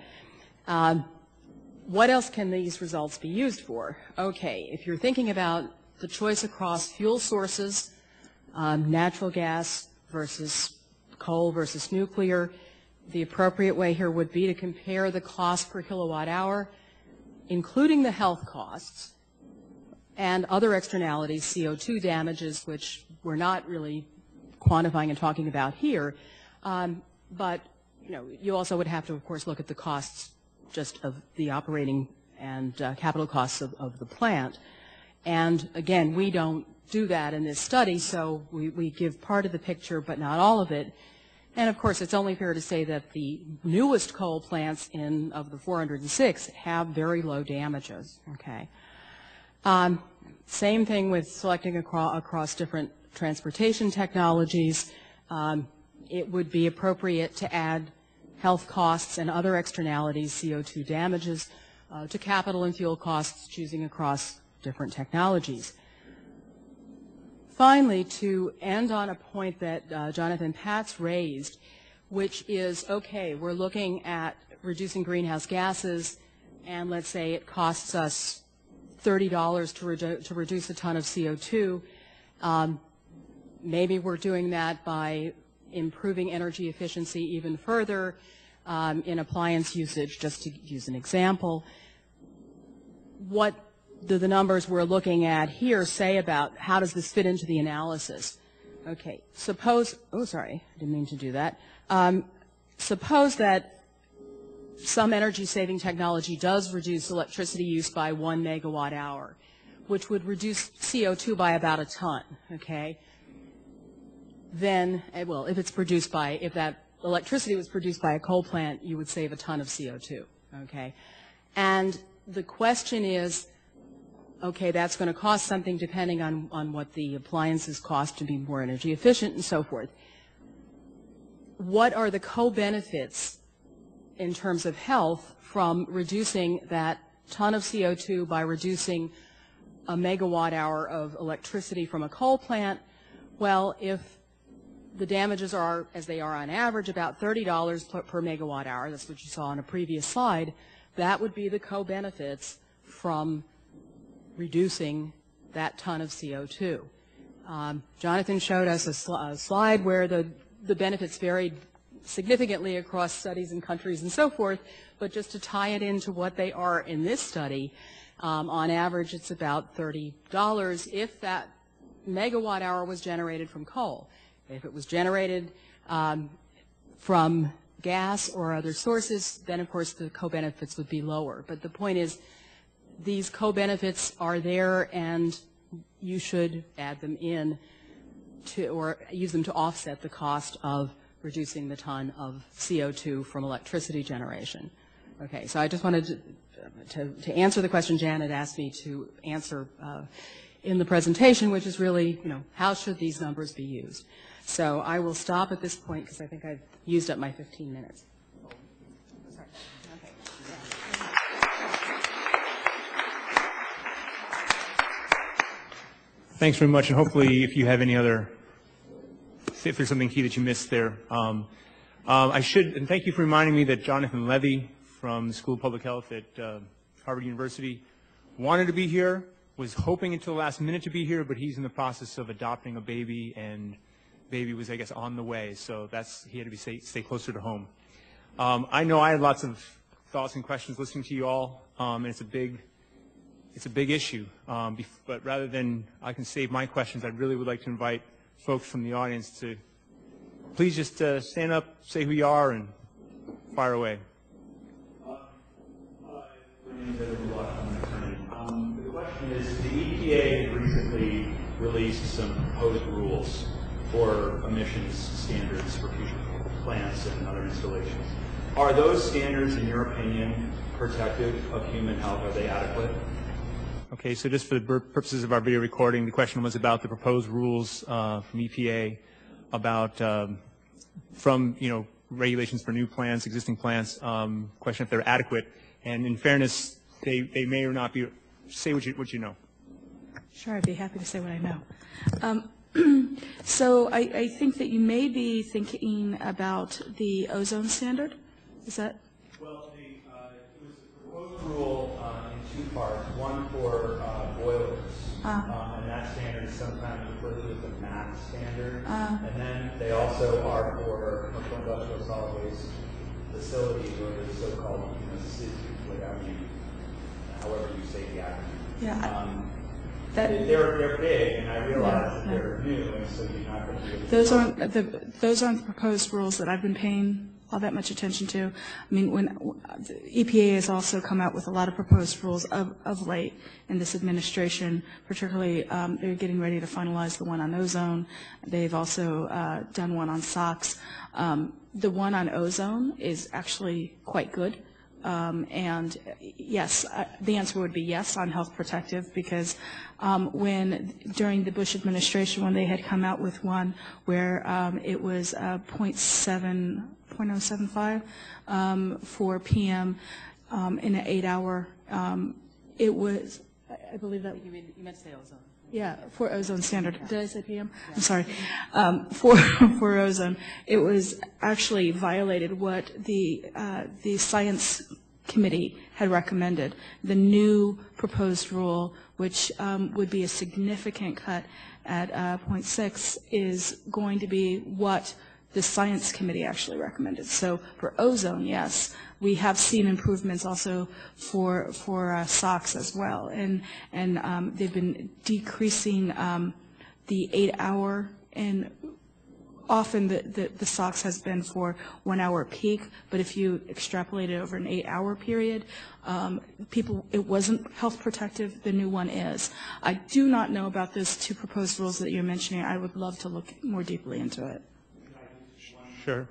What else can these results be used for? Okay, if you're thinking about the choice across fuel sources, natural gas versus coal versus nuclear, the appropriate way here would be to compare the cost per kilowatt hour, including the health costs, and other externalities, CO2 damages, which we're not really quantifying and talking about here. But, you also would have to, of course, look at the costs just of the operating and capital costs of the plant. And, again, we don't do that in this study, so we give part of the picture but not all of it. And, of course, it's only fair to say that the newest coal plants of the 406 have very low damages, okay? Same thing with selecting across different transportation technologies. It would be appropriate to add health costs and other externalities, CO2 damages, to capital and fuel costs, choosing across different technologies. Finally, to end on a point that Jonathan Patz raised, which is, okay, we're looking at reducing greenhouse gases, and let's say it costs us $30 to reduce a ton of CO2. Maybe we're doing that by improving energy efficiency even further in appliance usage, just to use an example. What do the numbers we're looking at here say about how does this fit into the analysis? Okay, suppose, oh, sorry, I didn't mean to do that. Suppose that some energy-saving technology does reduce electricity use by 1 megawatt hour, which would reduce CO2 by about a ton, okay? Then, well, if that electricity was produced by a coal plant, you would save a ton of CO2, okay? And the question is, okay, that's going to cost something depending on what the appliances cost to be more energy efficient and so forth. What are the co-benefits in terms of health from reducing that ton of CO2 by reducing a megawatt hour of electricity from a coal plant? Well, if the damages are, as they are on average, about $30 per megawatt hour, that's what you saw on a previous slide, that would be the co-benefits from reducing that ton of CO2. Jonathan showed us a slide where the benefits varied significantly across studies and countries and so forth, but just to tie it into what they are in this study, on average it's about $30 if that megawatt hour was generated from coal. If it was generated from gas or other sources, then of course the co-benefits would be lower. But the point is, these co-benefits are there, and you should add them in to, or use them to offset the cost of reducing the ton of CO2 from electricity generation. Okay, so I just wanted to answer the question Janet asked me to answer in the presentation, which is really, how should these numbers be used? So I will stop at this point because I think I've used up my 15 minutes. Sorry. Okay. Thanks very much, and hopefully if you have any other, if there's something key that you missed there. I should, and thank you for reminding me that Jonathan Levy from the School of Public Health at Harvard University wanted to be here, was hoping until the last minute to be here, but he's in the process of adopting a baby, and baby was, I guess, on the way, so he had to stay closer to home. I know I had lots of thoughts and questions listening to you all, and it's a big issue, but rather than I can save my questions, I really would like to invite folks from the audience to please just stand up, say who you are, and fire away. The question is, the EPA recently released some proposed rules for emissions standards for future plants and other installations. Are those standards, in your opinion, protective of human health? Are they adequate? Okay, so just for the purposes of our video recording, the question was about the proposed rules from EPA about regulations for new plants, existing plants, question if they're adequate. And in fairness, they may or not be. Say what you know. Sure, I'd be happy to say what I know. So I think that you may be thinking about the ozone standard. Is that? Well, it was a proposed rule in two parts. One for boilers, and that standard is sometimes referred to as the MAC standard. And then they also are for commercial industrial solid waste facilities, or the so-called CIS, however you say the acronym. Yeah. They're big, and I realize that they're new, and so you're not going to be able to... Those aren't the proposed rules that I've been paying all that much attention to. I mean, when the EPA has also come out with a lot of proposed rules of late in this administration, particularly they're getting ready to finalize the one on ozone. They've also done one on SOx. The one on ozone is actually quite good. And yes, the answer would be yes on health protective, because during the Bush administration, when they had come out with one where it was 0.075 for PM in an 8-hour, it was, I believe that. You meant to say ozone. Yeah, for ozone standard. Did I say PM? I'm sorry. For ozone, it was actually violated what the science committee had recommended. The new proposed rule, which would be a significant cut at 0.6, is going to be what the science committee actually recommended. So for ozone, yes, we have seen improvements also for SOx as well, and they've been decreasing the 8-hour, and often the SOx has been for 1 hour peak, but if you extrapolate it over an 8-hour period, it wasn't health protective. The new one is. I do not know about those two proposed rules that you're mentioning. I would love to look more deeply into it. Sure.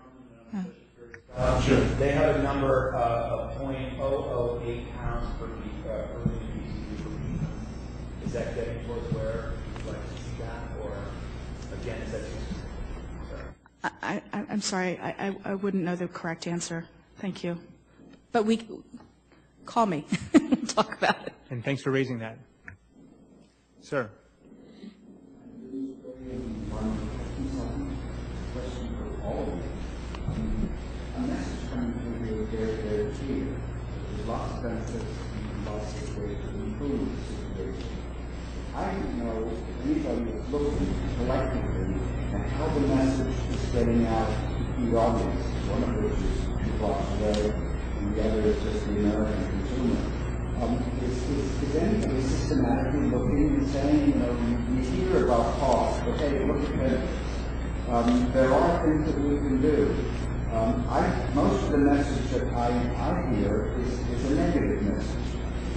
Sure. They have a number of 0.008 pounds per million BTU per week. Is that getting towards where you'd like to see that, or again, is that too soon? I'm sorry. I wouldn't know the correct answer. Thank you. But call me. We'll talk about it. And thanks for raising that. Sir. There's lots of benefits and lots of ways to improve the situation. I don't know if anybody is looking collectively at how the message is getting out to the audience, one of which is 2 blocks away, and the other is just the American consumer. Is anybody systematically looking and saying, we hear about cost, but hey, look at this. There are things that we can do. Most of the message that I hear is a negative message.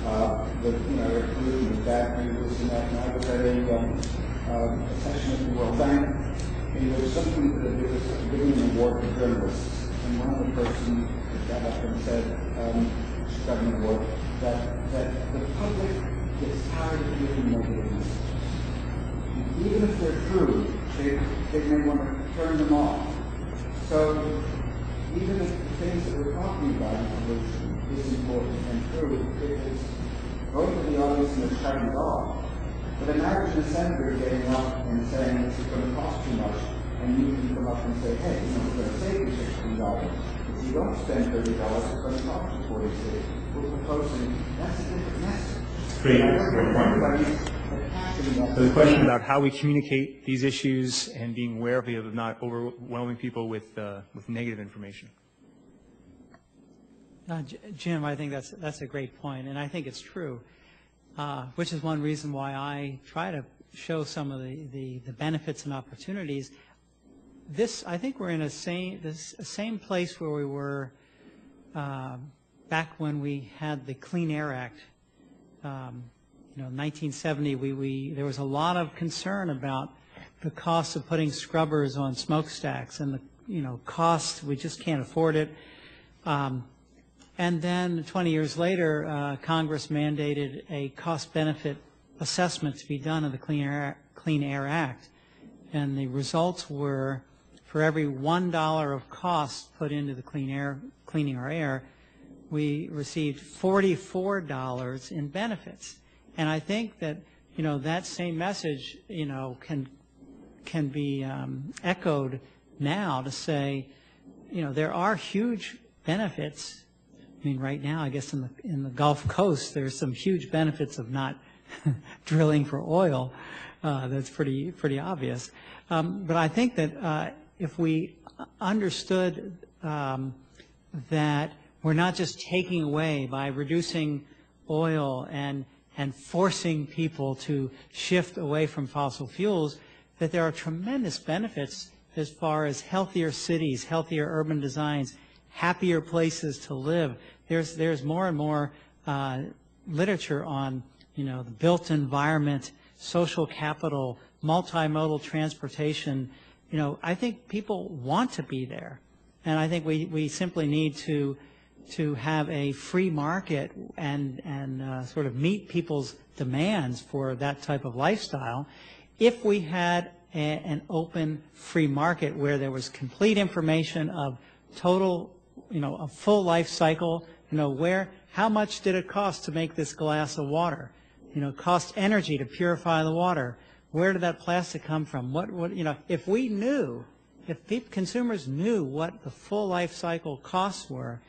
Air pollution is bad, this and that. And I was at a session at the World Bank, and there was something that there was giving an award to journalists. And one of the persons got up and said, she got an award, that the public gets tired of hearing negative messages. Even if they're true, they may want to turn them off. So even if the things that we're talking about in pollution is important and true, if it's going to the audience and it's shutting it off, But imagine a senator getting up and saying it's going to cost too much, and you can come up and say, hey, we're going to save you $16. If you don't spend $30, it's going to cost you $46. We're proposing, that's a different message. Great. So the question about how we communicate these issues and being wary of not overwhelming people with negative information. Jim, I think that's a great point, and I think it's true, which is one reason why I try to show some of the benefits and opportunities. I think we're in the same place where we were back when we had the Clean Air Act. 1970, there was a lot of concern about the cost of putting scrubbers on smokestacks, and the cost, we just can't afford it. And then 20 years later, Congress mandated a cost-benefit assessment to be done of the Clean Air Act, and the results were, for every $1 of cost put into the cleaning our air, we received $44 in benefits. And I think that that same message can be echoed now to say there are huge benefits. I mean, right now, I guess in the Gulf Coast, there's some huge benefits of not drilling for oil. That's pretty obvious. But I think that if we understood that we're not just taking away by reducing oil and forcing people to shift away from fossil fuels, that there are tremendous benefits as far as healthier cities, healthier urban designs, happier places to live. There's more and more literature on the built environment, social capital, multimodal transportation. I think people want to be there, and I think we simply need to have a free market and sort of meet people's demands for that type of lifestyle. If we had an open free market where there was complete information of total, a full life cycle, how much did it cost to make this glass of water? Cost energy to purify the water. Where did that plastic come from? If we knew, if consumers knew what the full life cycle costs were,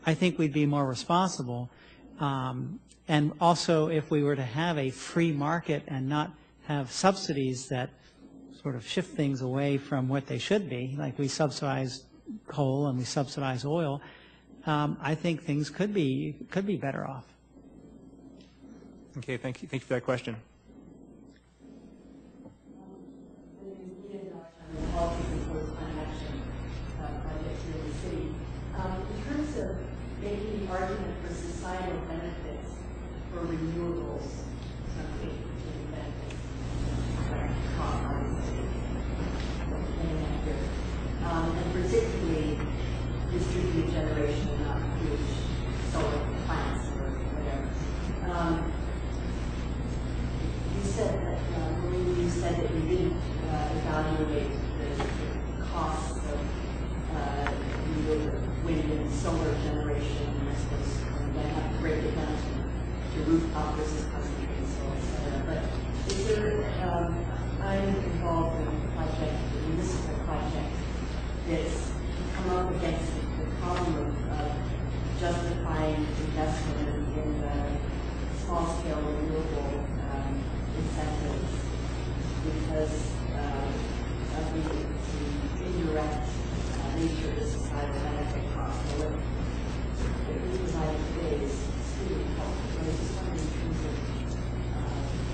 I think we'd be more responsible. And also, if we were to have a free market and not have subsidies that sort of shift things away from what they should be, like we subsidize coal and we subsidize oil, I think things could be better off. Okay, thank you for that question. In terms of making the argument for societal benefits for renewables, something benefits, and particularly distributed generation, not huge solar plants or whatever. You said that you didn't evaluate the costs of wind and solar generation, and I suppose I have to break it down to rooftop versus concentrated solar, et cetera. But is there, I'm involved in a project, a municipal project, that's come up against the problem of justifying investment in small-scale renewable incentives because of the indirect nature of the societal benefit cost. So what we provide today is extremely helpful, but I just wonder in terms of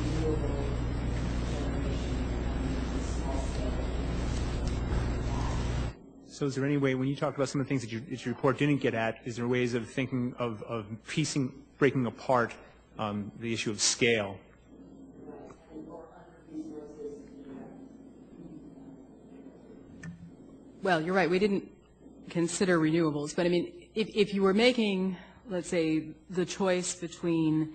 renewable generation and small scale. So is there any way, when you talk about some of the things that your report didn't get at, is there ways of thinking of breaking apart the issue of scale? Well, you're right. We didn't consider renewables. But, I mean, if you were making, let's say, the choice between,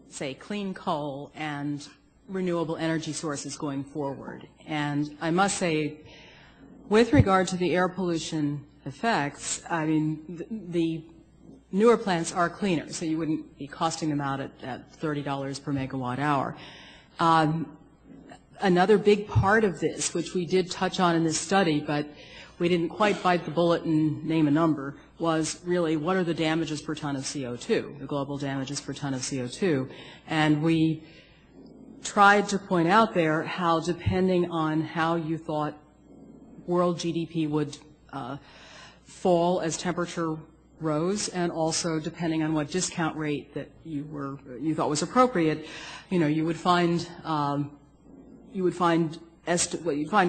say, clean coal and renewable energy sources going forward, and I must say, with regard to the air pollution effects, I mean, the newer plants are cleaner, so you wouldn't be costing them out at $30 per megawatt hour. Another big part of this, which we did touch on in this study, but we didn't quite bite the bullet and name a number, was really what are the damages per ton of CO2, the global damages per ton of CO2. And we tried to point out there how, depending on how you thought world GDP would fall as temperature rose, and also depending on what discount rate that you thought was appropriate, you would find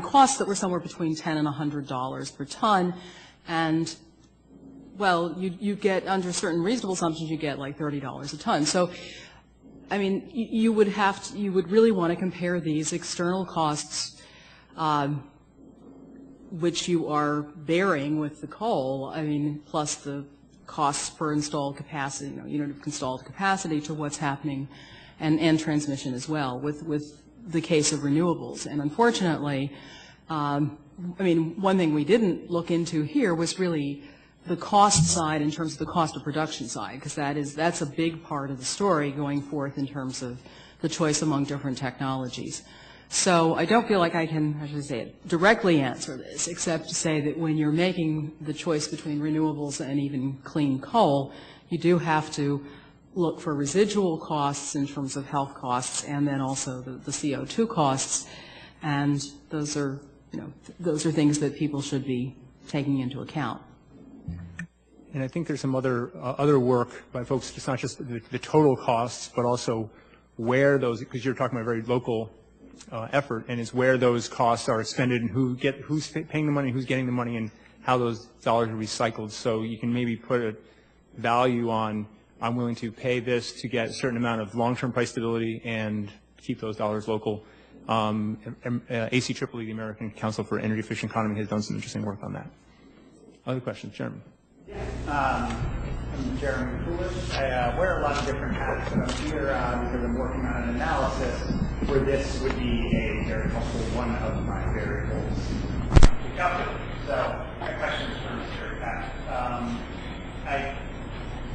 costs that were somewhere between $10 and $100 per ton, and well, you get, under certain reasonable assumptions, you get like $30 a ton. So, I mean, you would really want to compare these external costs, which you are bearing with the coal, I mean, plus the costs per installed capacity, unit of installed capacity, to what's happening, and transmission as well, with the case of renewables. And unfortunately, I mean, one thing we didn't look into here was really the cost side in terms of the cost of production side, because that's a big part of the story going forth in terms of the choice among different technologies. So I don't feel like I can, I should say it, directly answer this, except to say that when you're making the choice between renewables and even clean coal, you do have to look for residual costs in terms of health costs, and then also the CO2 costs, and those are things that people should be taking into account. And I think there's some other work by folks. It's not just the total costs, but also where those, because you're talking about a very local effort, and it's where those costs are expended and who's paying the money, who's getting the money, and how those dollars are recycled. So you can maybe put a value on, I'm willing to pay this to get a certain amount of long-term price stability and keep those dollars local. ACEEE, the American Council for Energy Efficient Economy, has done some interesting work on that. Other questions, Jeremy? I'm Jeremy Foolish. I wear a lot of different hats, but I'm here because I'm working on an analysis where this would be a very helpful one of my variables to calculate. So my question is for Mr. Pat.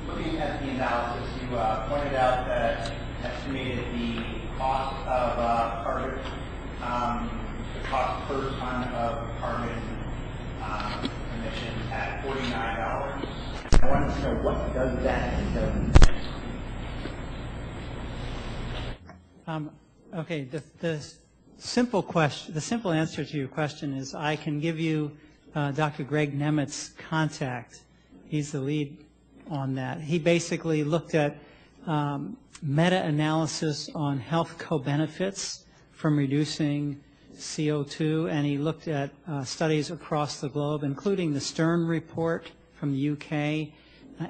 Looking at the analysis, you pointed out that estimated the cost of carbon, the cost per ton of carbon emissions at $49. I wanted to know, what does that entail? Okay, the simple answer to your question is I can give you Dr. Greg Nemet's contact. He's the lead on that. He basically looked at meta-analysis on health co-benefits from reducing CO2, and he looked at studies across the globe, including the Stern report from the UK.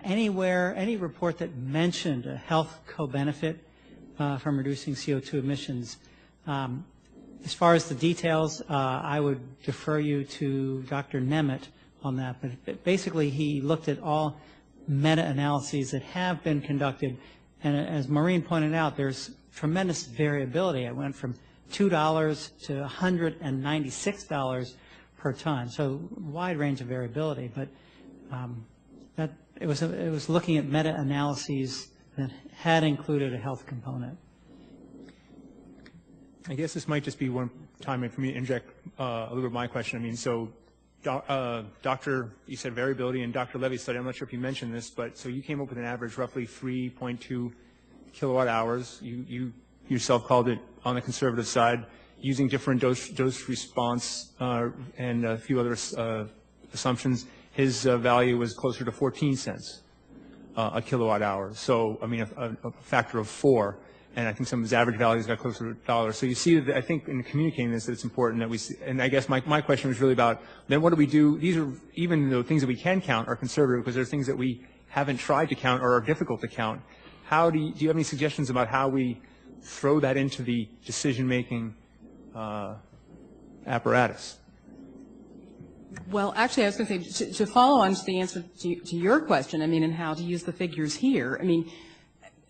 Any report that mentioned a health co-benefit from reducing CO2 emissions. As far as the details, I would defer you to Dr. Nemet on that, but basically he looked at all meta-analyses that have been conducted, and as Maureen pointed out, there's tremendous variability. It went from $2 to $196 per ton, so wide range of variability, but it was looking at meta-analyses that had included a health component. I guess this might just be one time for me to inject a little bit of my question. I mean, so you said variability in Dr. Levy's study. I'm not sure if you mentioned this, but so you came up with an average roughly 3.2 kilowatt hours. You yourself called it on the conservative side, using different dose response and a few other assumptions. His value was closer to 14 cents a kilowatt hour. So, I mean, a factor of 4. And I think some of his average values got closer to $1. So you see that I think in communicating this that it's important that we see, and I guess my question was really about then what do we do? These are, even the things that we can count are conservative because there's things that we haven't tried to count or are difficult to count. How do you have any suggestions about how we throw that into the decision-making apparatus? Well, actually, I was going to say, to follow on to the answer to your question, I mean, and how to use the figures here, I mean,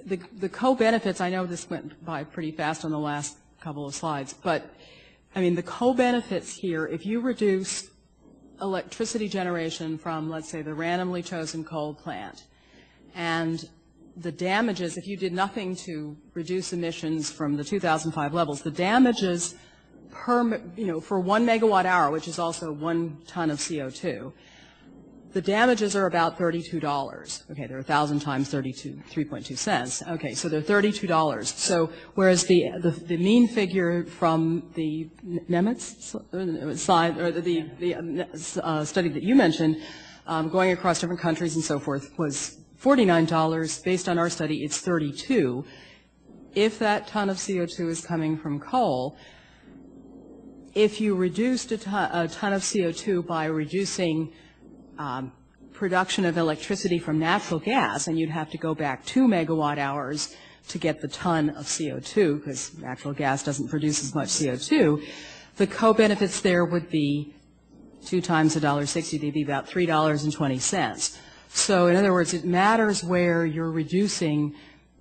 the co-benefits, I know this went by pretty fast on the last couple of slides, but, I mean, the co-benefits here, if you reduce electricity generation from, let's say, the randomly chosen coal plant, And the damages, if you did nothing to reduce emissions from the 2005 levels, the damages per, for 1 megawatt hour, which is also 1 ton of CO2, the damages are about $32. Okay, they're 1,000 times 3.2 cents. Okay, so they're $32. So whereas the mean figure from the Nemitz side, or the study that you mentioned, going across different countries and so forth, was $49. Based on our study, it's $32. If that ton of CO2 is coming from coal, if you reduced a ton of CO2 by reducing production of electricity from natural gas, and you'd have to go back 2 megawatt hours to get the ton of CO2, because natural gas doesn't produce as much CO2, the co-benefits there would be 2 times $1.60, they'd be about $3.20. So in other words, it matters where you're reducing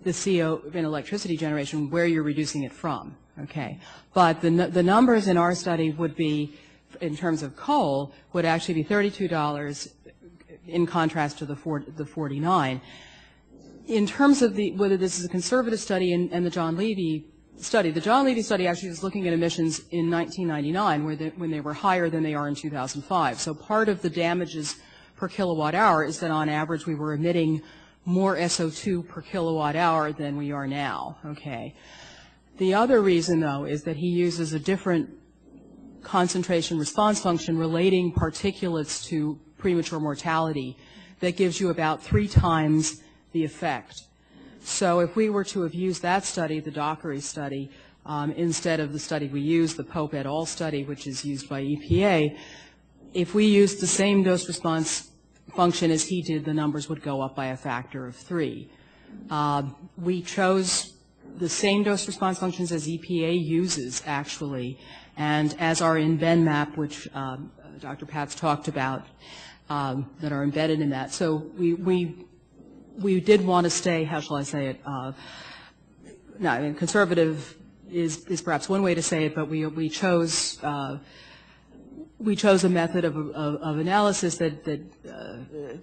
the CO in electricity generation, where you're reducing it from. Okay, but the numbers in our study would be, in terms of coal, would actually be $32 in contrast to the 49. In terms of whether this is a conservative study and the John Levy study actually was looking at emissions in 1999 when they were higher than they are in 2005. So part of the damages per kilowatt hour is that on average we were emitting more SO2 per kilowatt hour than we are now. Okay. The other reason, though, is that he uses a different concentration response function relating particulates to premature mortality that gives you about 3 times the effect. So if we were to have used that study, the Dockery study, instead of the study we used, the Pope et al. Study, which is used by EPA, if we used the same dose response function as he did, the numbers would go up by a factor of 3. We chose the same dose response functions as EPA uses, actually, and as are in BenMap, which Dr. Patz talked about, that are embedded in that. So we did want to stay, how shall I say it, conservative is perhaps one way to say it, but we chose a method of analysis that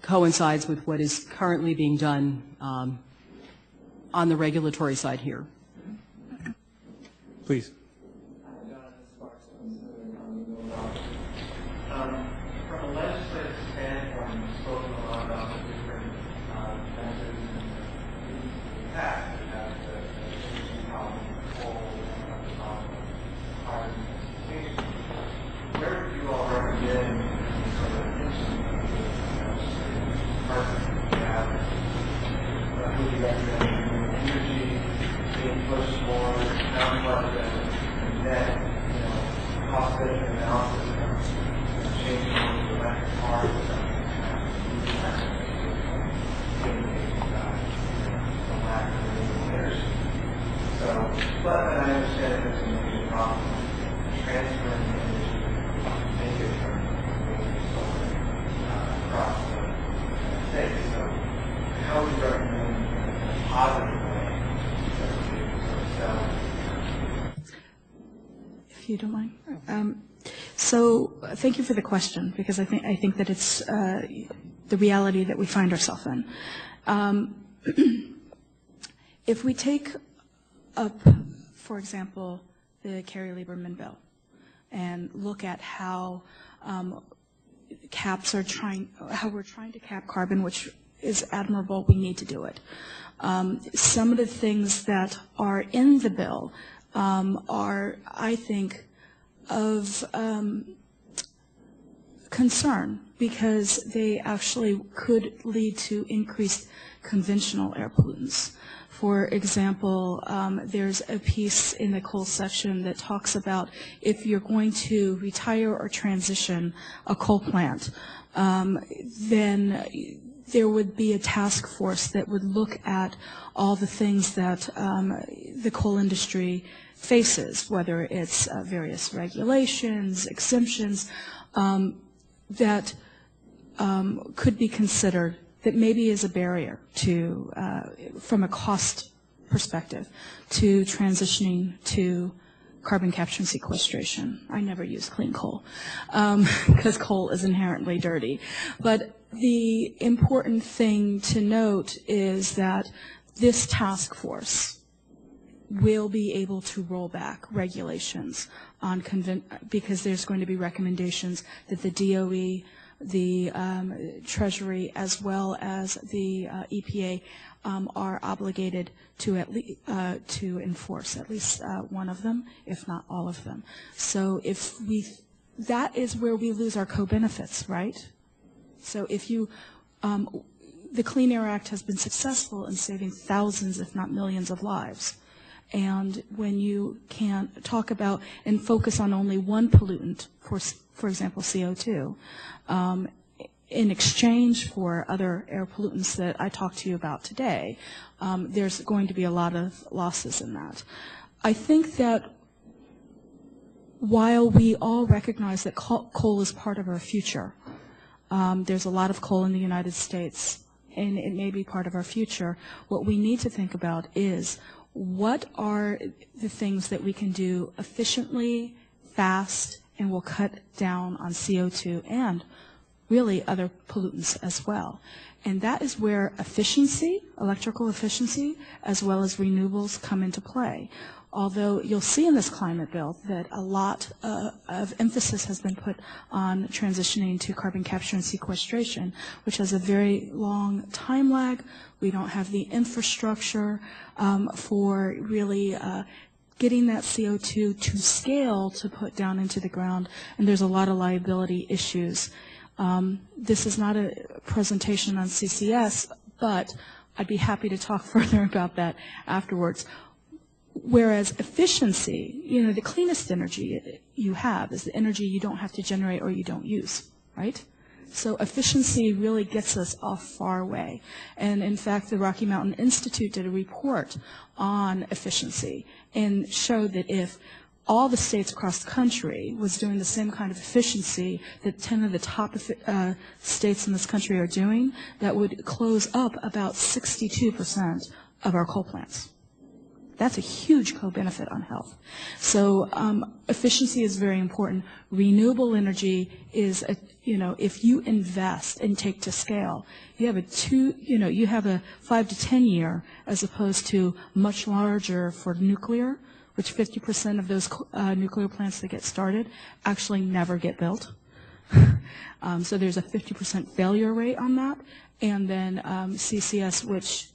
coincides with what is currently being done on the regulatory side here. Please. From a legislative standpoint, you've spoken a lot about the different methods and impacts that have the energy problem, coal, and higher intensification. Where would you all recommend sort of would you recommend energy being pushed more down budget and then, cost-benefit analysis changing the electric cars the lack of energy. So, but I understand that there's a major problem transferring energy, make it from solar across the state. So, how would you recommend in a positive way that we sort of sell? If you don't mind. So thank you for the question, because I think that it's the reality that we find ourselves in. If we take up, for example, the Kerry-Lieberman bill and look at how how we're trying to cap carbon, which is admirable, we need to do it. Some of the things that are in the bill are, I think, of concern, because they actually could lead to increased conventional air pollutants. For example, there's a piece in the coal section that talks about if you're going to retire or transition a coal plant, then there would be a task force that would look at all the things that the coal industry faces, whether it's various regulations, exemptions, that could be considered that maybe is a barrier to, from a cost perspective, to transitioning to carbon capture and sequestration. I never use clean coal because coal is inherently dirty. But the important thing to note is that this task force will be able to roll back regulations on because there's going to be recommendations that the DOE, the Treasury, as well as the EPA are obligated to to enforce at least one of them, if not all of them. So that is where we lose our co-benefits, right? So if you, the Clean Air Act has been successful in saving thousands, if not millions, of lives. And when you can talk about and focus on only one pollutant, for example, CO2, in exchange for other air pollutants that I talked to you about today, there's going to be a lot of losses in that. I think that while we all recognize that coal is part of our future, there's a lot of coal in the United States, and it may be part of our future. What we need to think about is what are the things that we can do efficiently, fast, and will cut down on CO2 and really other pollutants as well. And that is where efficiency, electrical efficiency, as well as renewables come into play. Although you'll see in this climate bill that a lot of emphasis has been put on transitioning to carbon capture and sequestration, which has a very long time lag. We don't have the infrastructure for really getting that CO2 to scale to put down into the ground, and there's a lot of liability issues. This is not a presentation on CCS, but I'd be happy to talk further about that afterwards. Whereas efficiency, you know, the cleanest energy you have is the energy you don't have to generate or you don't use, right? So efficiency really gets us off far away. And in fact, the Rocky Mountain Institute did a report on efficiency and showed that if all the states across the country was doing the same kind of efficiency that 10 of the top states in this country are doing, that would close up about 62% of our coal plants. That's a huge co-benefit on health. So efficiency is very important. Renewable energy is, if you invest and take to scale, you have a 5 to 10 year as opposed to much larger for nuclear, which 50% of those nuclear plants that get started actually never get built. So there's a 50% failure rate on that. And then CCS, which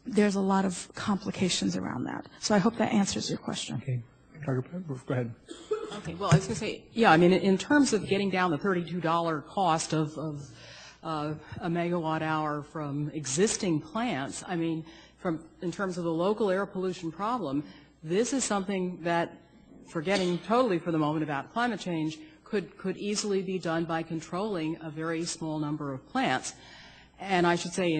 there's a lot of complications around that. So I hope that answers your question. Okay. Go ahead. Okay, well, I was going to say, yeah, I mean, in terms of getting down the $32 cost of a megawatt hour from existing plants, I mean, in terms of the local air pollution problem, this is something that, forgetting totally for the moment about climate change, could easily be done by controlling a very small number of plants. And I should say,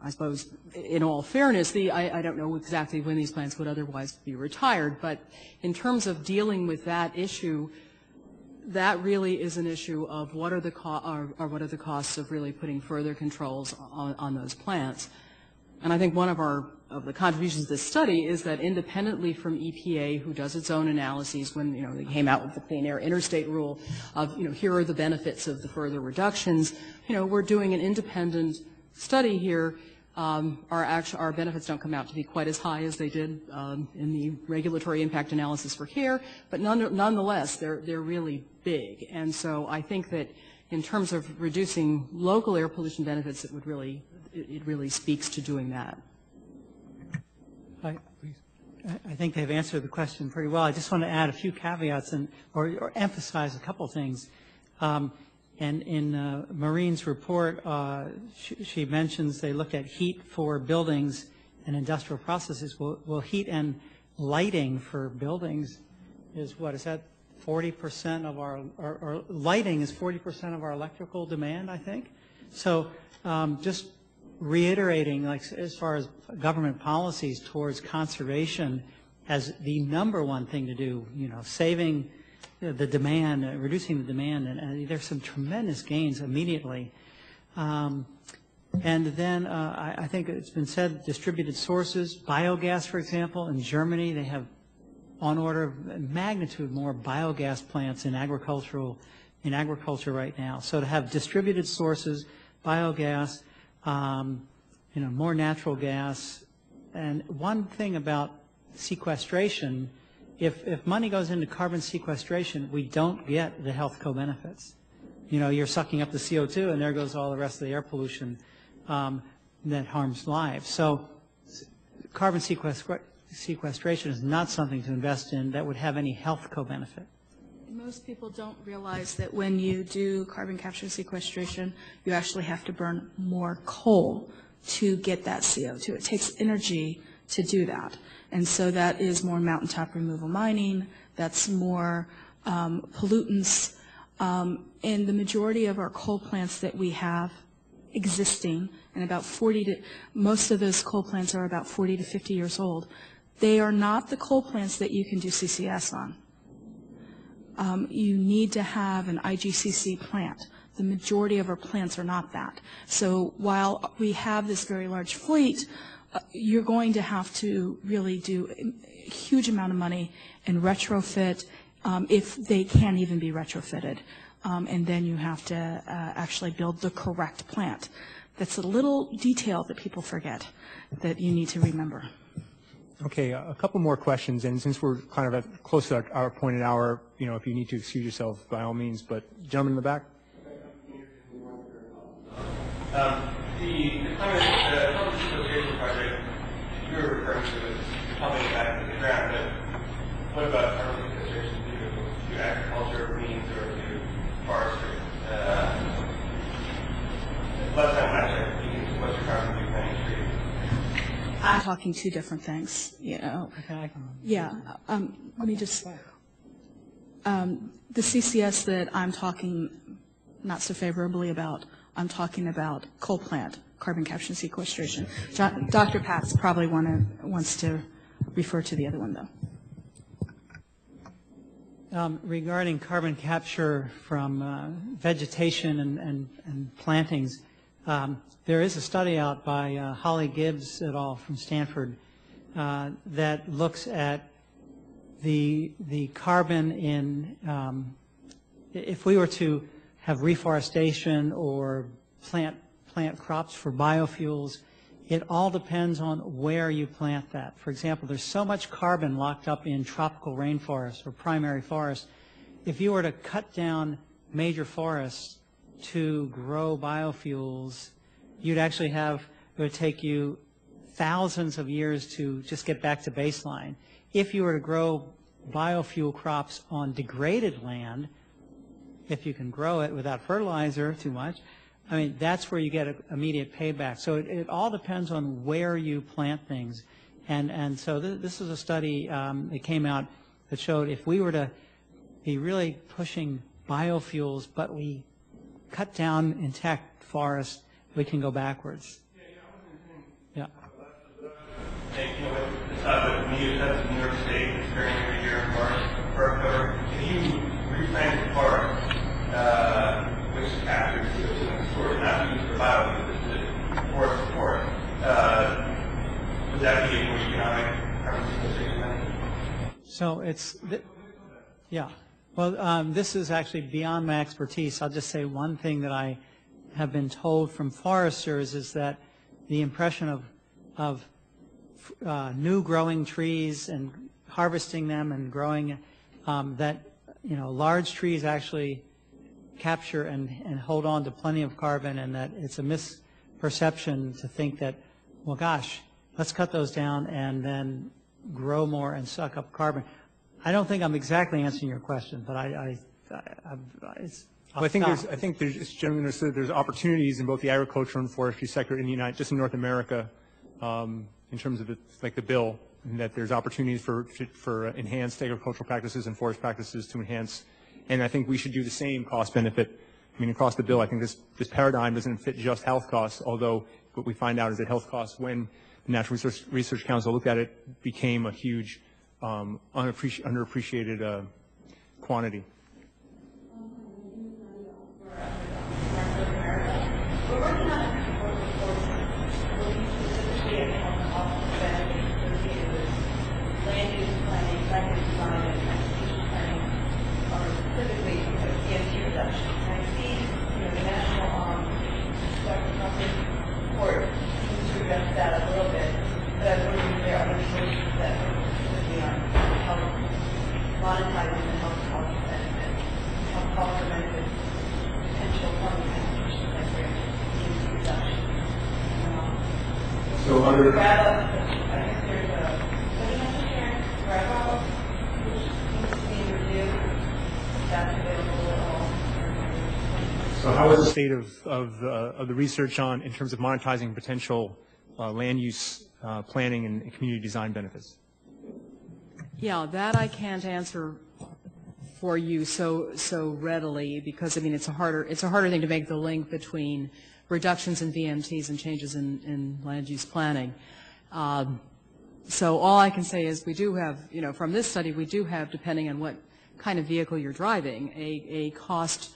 I suppose, in all fairness, I don't know exactly when these plants would otherwise be retired, but in terms of dealing with that issue, that really is an issue of what are the costs of really putting further controls on those plants. And I think one of the contributions to this study is that independently from EPA, who does its own analyses when, they came out with the Clean Air Interstate Rule of, here are the benefits of the further reductions, we're doing an independent study here. Our benefits don't come out to be quite as high as they did in the regulatory impact analysis for CARE, but nonetheless, they're really big. And so I think that in terms of reducing local air pollution benefits, it really speaks to doing that. I think they've answered the question pretty well. I just want to add a few caveats or emphasize a couple things. And in Maureen's report, she mentions they look at heat for buildings and industrial processes. Well, heat and lighting for buildings is what? Is that 40% of our lighting is 40% of our electrical demand, I think. So just reiterating, like as far as government policies towards conservation as the number one thing to do, saving the demand, reducing the demand, and there's some tremendous gains immediately. And then I think it's been said, distributed sources, biogas, for example, in Germany they have on order of magnitude more biogas plants in agriculture right now. So to have distributed sources, biogas, more natural gas. And one thing about sequestration, if money goes into carbon sequestration, we don't get the health co-benefits. You're sucking up the CO2, and there goes all the rest of the air pollution that harms lives. So carbon sequestration is not something to invest in that would have any health co-benefit. Most people don't realize that when you do carbon capture and sequestration, you actually have to burn more coal to get that CO2. It takes energy to do that. And so that is more mountaintop removal mining, that's more pollutants. And the majority of our coal plants that we have existing, and most of those coal plants are about 40 to 50 years old, they are not the coal plants that you can do CCS on. You need to have an IGCC plant. The majority of our plants are not that. So while we have this very large fleet, you're going to have to really do a huge amount of money and retrofit if they can even be retrofitted. And then you have to actually build the correct plant. That's a little detail that people forget that you need to remember. Okay, a couple more questions, and since we're kind of close to our appointed hour, if you need to excuse yourself, by all means. But gentleman in the back. The climate sequestration project you were referring to is coming back to the ground, but what about carbon sequestration to agriculture means or to forestry? Last time I checked, you can sequester carbon through planting trees. I'm talking two different things, Okay. Yeah, let me just, the CCS that I'm talking not so favorably about, I'm talking about coal plant, carbon capture and sequestration. Dr. Patz probably wants to refer to the other one, though. Regarding carbon capture from vegetation and plantings, there is a study out by Holly Gibbs et al. From Stanford that looks at the carbon in, if we were to have reforestation or plant crops for biofuels, it all depends on where you plant that. For example, there's so much carbon locked up in tropical rainforests or primary forests. If you were to cut down major forests to grow biofuels, you'd actually it would take you thousands of years to just get back to baseline. If you were to grow biofuel crops on degraded land, if you can grow it without fertilizer too much, that's where you get immediate payback. So it all depends on where you plant things. And so this is a study that came out that showed if we were to be really pushing biofuels, but we cut down intact forests, we can go backwards. Yeah. When you said New York State is very every year in forest, if you replant the forest, which captures CO2 and stores, not used for biofuels, it's forest to forest, would that be a more economic carbon sequestration method? So yeah. Well, this is actually beyond my expertise. I'll just say one thing that I have been told from foresters is that the impression of new growing trees and harvesting them and growing that large trees actually capture and hold on to plenty of carbon, and that it's a misperception to think that, well, gosh, let's cut those down and then grow more and suck up carbon. I don't think I'm exactly answering your question, but it's. Well, I think there's, as gentlemen said, there's opportunities in both the agriculture and forestry sector in the just in North America, in terms of the bill, and that there's opportunities for enhanced agricultural practices and forest practices to enhance, and I think we should do the same cost benefit. Across the bill, I think this paradigm doesn't fit just health costs, although what we find out is that health costs, when the Natural Research Council looked at it, became a huge underappreciated quantity. We're working on a proposal for looking specifically at health cost benefits associated with land use planning, wonder if I guess there's a dimension here, threshold, which needs to be reviewed. That's available at all. So how is the state of the research on in terms of monetizing potential land use planning and community design benefits? Yeah, that I can't answer for you so readily, because I mean it's a harder thing to make the link between reductions in VMTs and changes in land use planning. So all I can say is we do have, from this study, we do have, depending on what kind of vehicle you're driving, a cost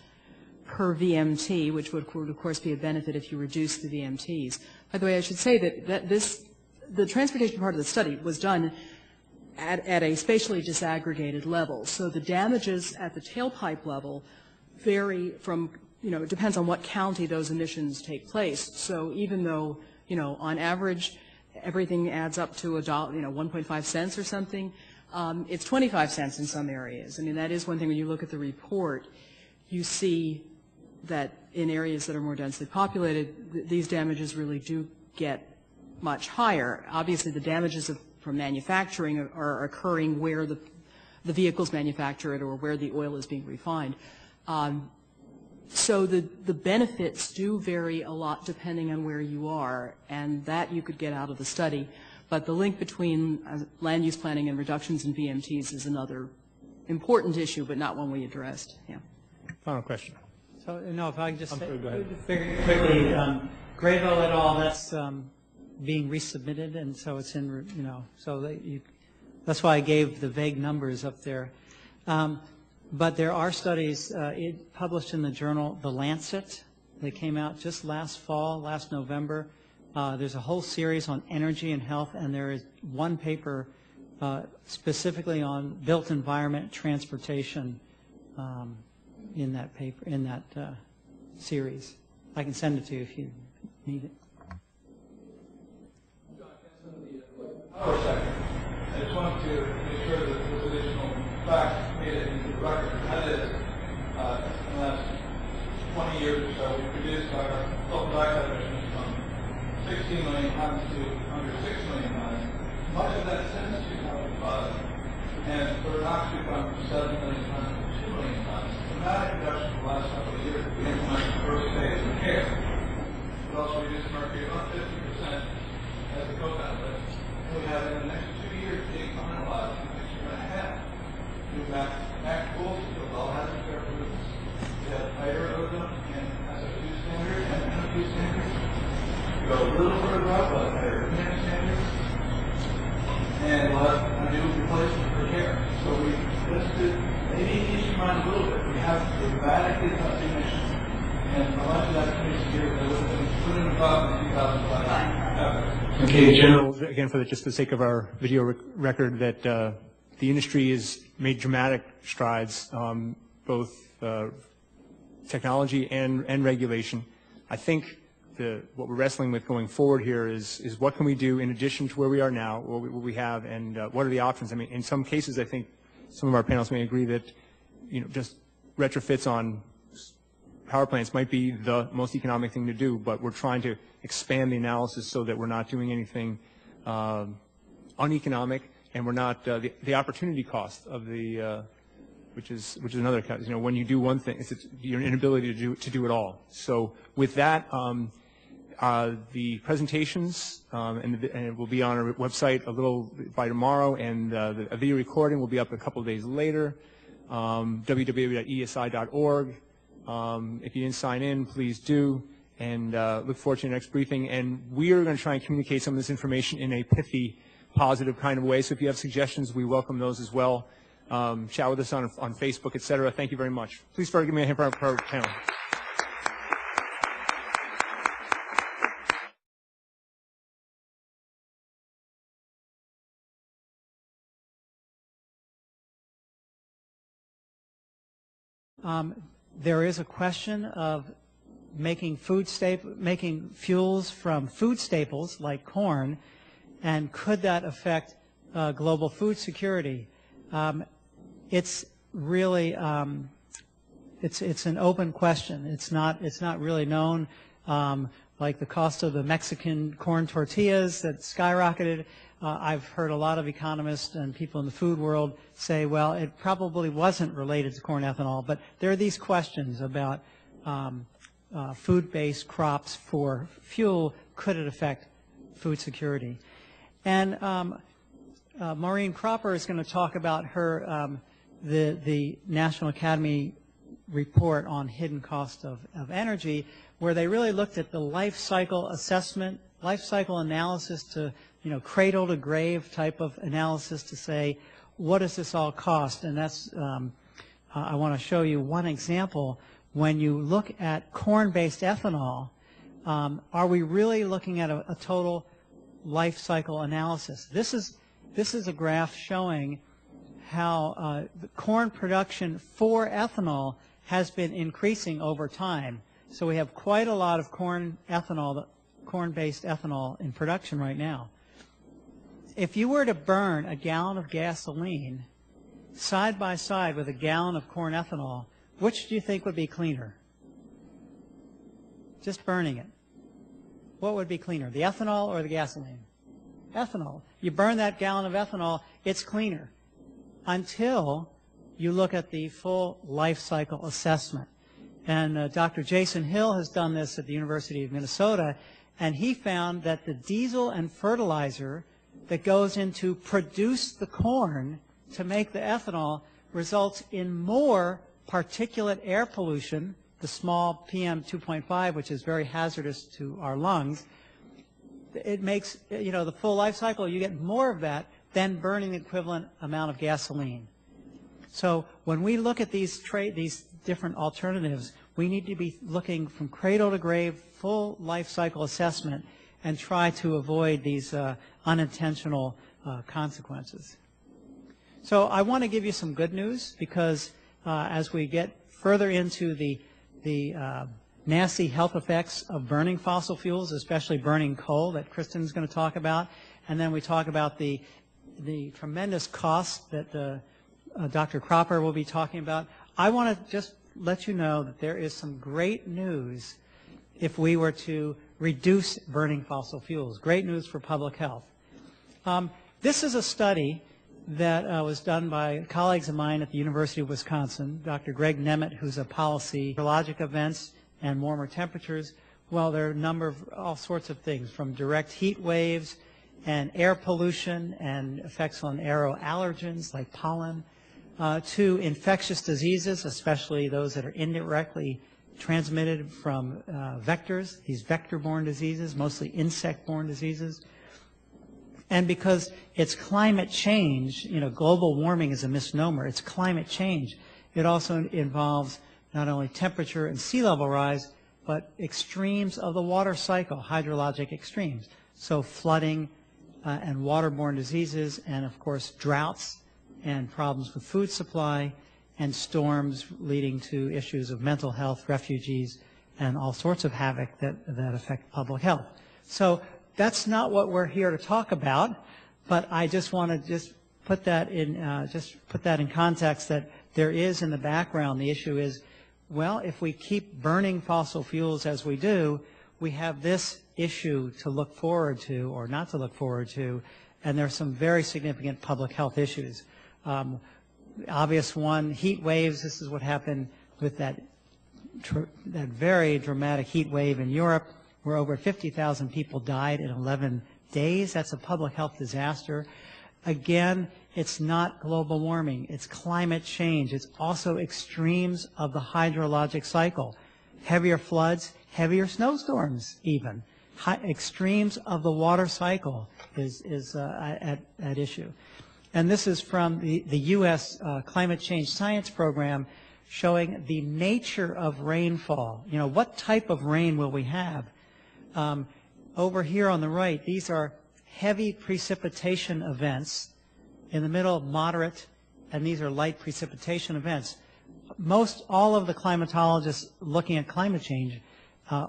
per VMT, which would of course be a benefit if you reduce the VMTs. By the way, I should say that the transportation part of the study was done at a spatially disaggregated level. So the damages at the tailpipe level vary from, it depends on what county those emissions take place. So even though, on average, everything adds up to $1.5 cents or something, it's 25 cents in some areas. I mean, that is one thing when you look at the report, you see that in areas that are more densely populated, these damages really do get much higher. Obviously, the damages from manufacturing are occurring where the vehicles manufacture it or where the oil is being refined. So the benefits do vary a lot depending on where you are, and that you could get out of the study. But the link between land use planning and reductions in VMTs is another important issue, but not one we addressed. Yeah. Final question. So, if I can just say go ahead. very quickly, Grayville et al., that's being resubmitted, and so it's in, so that's why I gave the vague numbers up there. But there are studies published in the journal The Lancet. They came out just last November. There's a whole series on energy and health, and there is one paper specifically on built environment transportation in that paper, in that series. I can send it to you if you need it. Power sector. I just wanted to make sure that those additional facts made it into the record. That is, in the last 20 years or so, we reduced our sulfur dioxide emissions from 16 million tons to under 6 million tons. Much of that since 2005, and for NOx we've gone from 7 million tons to 2 million tons. Dramatic reduction in the last couple of years. We implemented the first phase of care. But also reduced mercury about 50% as a co-benefit. We have in the next 2 years being finalized, in the next year and a half, new MAC rules for all hazard care pollutants. We have tighter ozone and SO2 standards and NO2 standards. We go a little further up with higher emission standards. And we'll have a new replacement for care. So we listed, maybe keep in mind a little bit, we have dramatically cut emissions. And a bunch of that case here that was put in the bottom in 2005. Okay, General, again, just for the sake of our video record, that the industry has made dramatic strides, both technology and regulation. I think what we're wrestling with going forward here is what can we do in addition to where we are now, what we have, and what are the options? I mean, in some cases, I think some of our panelists may agree that, just retrofits on power plants might be the most economic thing to do, but we're trying to expand the analysis so that we're not doing anything uneconomic, and we're not the opportunity cost of the which is another, when you do one thing, it's your inability to do it all. So with that, the presentations and it will be on our website a little by tomorrow, and the video recording will be up a couple of days later. www.esi.org. If you didn't sign in, please do, and look forward to your next briefing. And we are going to try and communicate some of this information in a pithy, positive kind of way. So if you have suggestions, we welcome those as well. Chat with us on Facebook, etc. Thank you very much. Please give me a hand for our panel. There is a question of making fuels from food staples like corn, and could that affect global food security? It's really it's an open question. It's not really known. like the cost of the Mexican corn tortillas that skyrocketed. I've heard a lot of economists and people in the food world say, well, it probably wasn't related to corn ethanol, but there are these questions about food-based crops for fuel. Could it affect food security? And Maureen Cropper is going to talk about her the National Academy report on hidden cost of energy, where they really looked at the life cycle assessment, life cycle analysis to, cradle to grave type of analysis to say, what does this all cost? And that's, I want to show you one example. When you look at corn-based ethanol, are we really looking at a total life cycle analysis? This is a graph showing how the corn production for ethanol has been increasing over time. So we have quite a lot of corn-based ethanol in production right now. If you were to burn a gallon of gasoline side by side with a gallon of corn ethanol, which do you think would be cleaner? Just burning it. What would be cleaner, the ethanol or the gasoline? Ethanol. You burn that gallon of ethanol, it's cleaner, until you look at the full life cycle assessment. And Dr. Jason Hill has done this at the University of Minnesota, and he found that the diesel and fertilizer that goes in to produce the corn to make the ethanol results in more particulate air pollution, the small PM 2.5, which is very hazardous to our lungs. It makes, the full life cycle, you get more of that than burning the equivalent amount of gasoline. So when we look at these different alternatives, we need to be looking from cradle to grave, full life cycle assessment, and try to avoid these unintentional consequences. So I want to give you some good news, because as we get further into the nasty health effects of burning fossil fuels, especially burning coal that Kristen's going to talk about, and then we talk about the tremendous costs that Dr. Cropper will be talking about, I want to just let you know that there is some great news if we were to reduce burning fossil fuels. Great news for public health. This is a study that was done by colleagues of mine at the University of Wisconsin, Dr. Greg Nemeth, who's a policy, meteorologic events and warmer temperatures. Well, there are a number of all sorts of things, from direct heat waves and air pollution and effects on aeroallergens like pollen, to infectious diseases, especially those that are indirectly transmitted from vectors, these vector-borne diseases, mostly insect-borne diseases. And because it's climate change, global warming is a misnomer, it's climate change. It also involves not only temperature and sea level rise, but extremes of the water cycle, hydrologic extremes. So flooding and waterborne diseases, and of course droughts and problems with food supply, and storms leading to issues of mental health, refugees, and all sorts of havoc that affect public health. So that's not what we're here to talk about, but I just want to put that in context, that there is in the background, the issue is, well, if we keep burning fossil fuels as we do, we have this issue to look forward to, or not to look forward to, and there's some very significant public health issues. Obvious one, heat waves. This is what happened with that very dramatic heat wave in Europe, where over 50,000 people died in 11 days. That's a public health disaster. Again, it's not global warming. It's climate change. It's also extremes of the hydrologic cycle. Heavier floods, heavier snowstorms even. Extremes of the water cycle is at issue. And this is from the U.S. Climate Change Science Program, showing the nature of rainfall. What type of rain will we have? Over here on the right, these are heavy precipitation events. In the middle, moderate, and these are light precipitation events. All of the climatologists looking at climate change,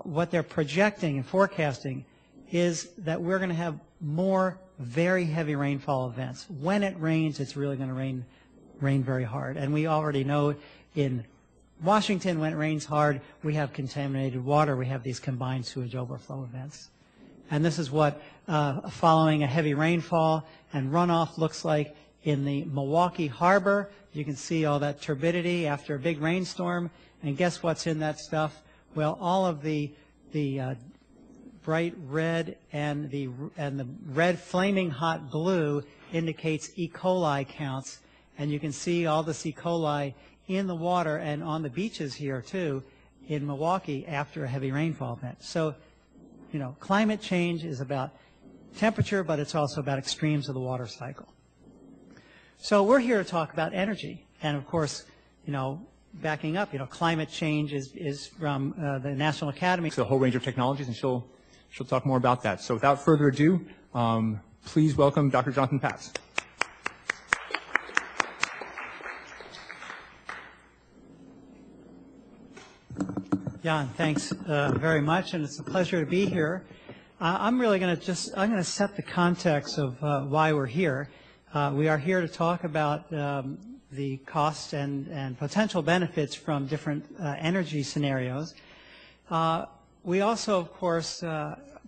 what they're projecting and forecasting is that we're going to have more very heavy rainfall events. When it rains, it's really going to rain very hard. And we already know in Washington, when it rains hard, we have contaminated water. We have these combined sewage overflow events. And this is what following a heavy rainfall and runoff looks like in the Milwaukee Harbor. You can see all that turbidity after a big rainstorm. And guess what's in that stuff? Well, all of the bright red and the red flaming hot blue indicates E. coli counts. And you can see all this E. coli in the water and on the beaches here, too, in Milwaukee after a heavy rainfall event. So, you know, climate change is about temperature, but it's also about extremes of the water cycle. So we're here to talk about energy. And, of course, you know, backing up, you know, climate change is from the National Academy. It's a whole range of technologies, and she'll talk more about that. So without further ado, please welcome Dr. Jonathan Patz. Jan, thanks very much, and it's a pleasure to be here. I'm really going to set the context of why we're here. We are here to talk about the costs and potential benefits from different energy scenarios. We also, of course,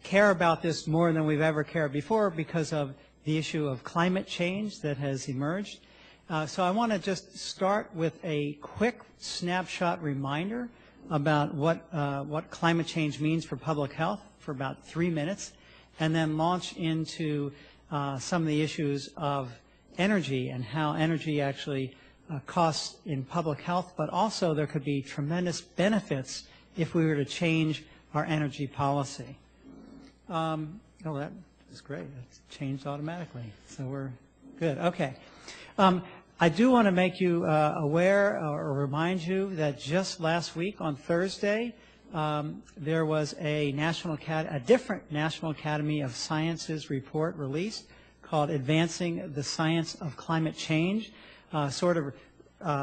care about this more than we've ever cared before because of the issue of climate change that has emerged. So I want to just start with a quick snapshot reminder about what climate change means for public health for about 3 minutes, and then launch into some of the issues of energy and how energy actually costs in public health, but also there could be tremendous benefits if we were to change our energy policy. Oh, that is great. It's changed automatically, so we're good. Okay. I do want to make you aware or remind you that just last week on Thursday, there was a different National Academy of Sciences report released called Advancing the Science of Climate Change, sort of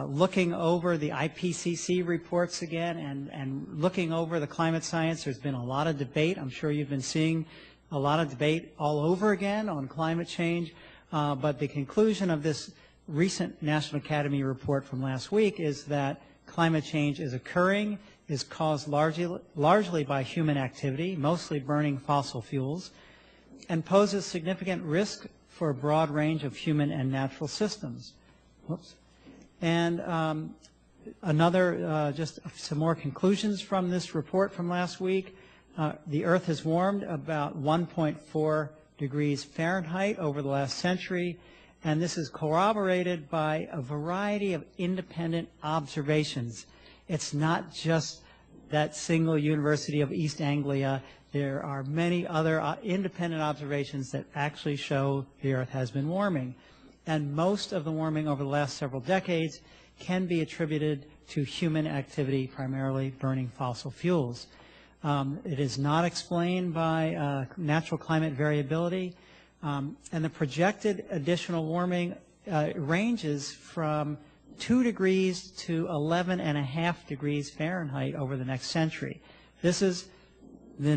looking over the IPCC reports again and looking over the climate science. There's been a lot of debate. I'm sure you've been seeing a lot of debate all over again on climate change, but the conclusion of this recent National Academy report from last week is that climate change is occurring, is caused largely by human activity, mostly burning fossil fuels, and poses significant risk for a broad range of human and natural systems. Whoops. And just some more conclusions from this report from last week. The Earth has warmed about 1.4 degrees Fahrenheit over the last century, and this is corroborated by a variety of independent observations. It's not just that single University of East Anglia. There are many other independent observations that actually show the Earth has been warming. And most of the warming over the last several decades can be attributed to human activity, primarily burning fossil fuels. It is not explained by natural climate variability. And the projected additional warming ranges from 2 degrees to 11.5 degrees Fahrenheit over the next century. This is the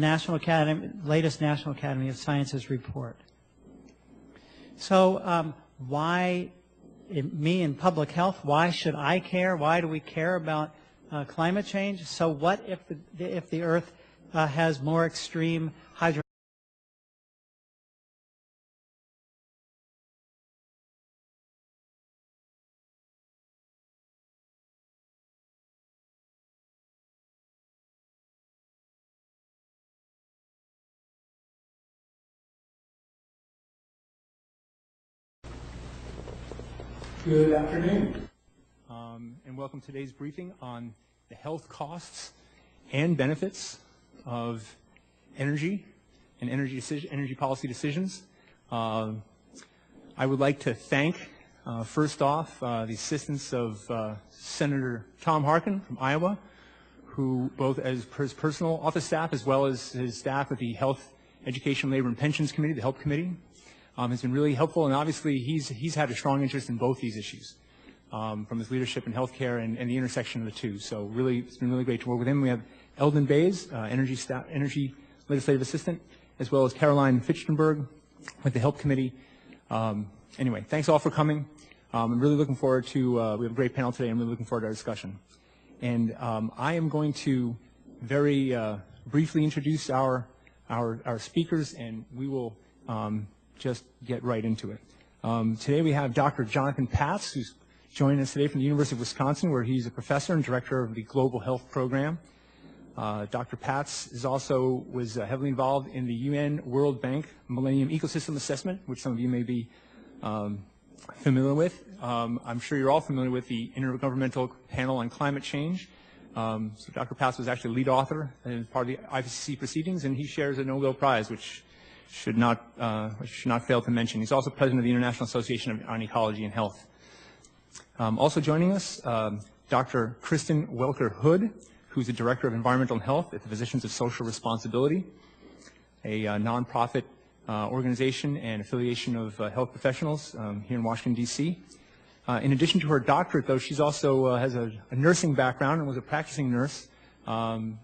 latest National Academy of Sciences report. So why, me in public health, why should I care? Why do we care about climate change? So what if the Earth has more extreme hydro? Good afternoon, and welcome to today's briefing on the health costs and benefits of energy and energy policy decisions. I would like to thank, first off, the assistance of Senator Tom Harkin from Iowa, who both as his personal office staff as well as his staff at the Health, Education, Labor, and Pensions Committee, the HELP Committee, has been really helpful, and obviously he's had a strong interest in both these issues, from his leadership in healthcare and the intersection of the two. So really, it's been really great to work with him. We have Eldon Bays, energy legislative assistant, as well as Caroline Fichtenberg with the HELP Committee. Anyway, thanks all for coming. I'm really looking forward to, we have a great panel today. I'm really looking forward to our discussion. And I am going to very briefly introduce our speakers, and we will just get right into it. Today we have Dr. Jonathan Patz, who's joining us today from the University of Wisconsin, where he's a professor and director of the Global Health Program. Dr. Patz was heavily involved in the UN World Bank Millennium Ecosystem Assessment, which some of you may be familiar with. I'm sure you're all familiar with the Intergovernmental Panel on Climate Change. So Dr. Patz was actually lead author and part of the IPCC proceedings, and he shares a Nobel Prize, which should not fail to mention. He's also president of the International Association on Ecology and Health. Also joining us, Dr. Kristen Welker-Hood, who's the Director of Environmental Health at the Physicians of Social Responsibility, a nonprofit organization and affiliation of health professionals here in Washington, D.C. In addition to her doctorate, though, she's also has a nursing background and was a practicing nurse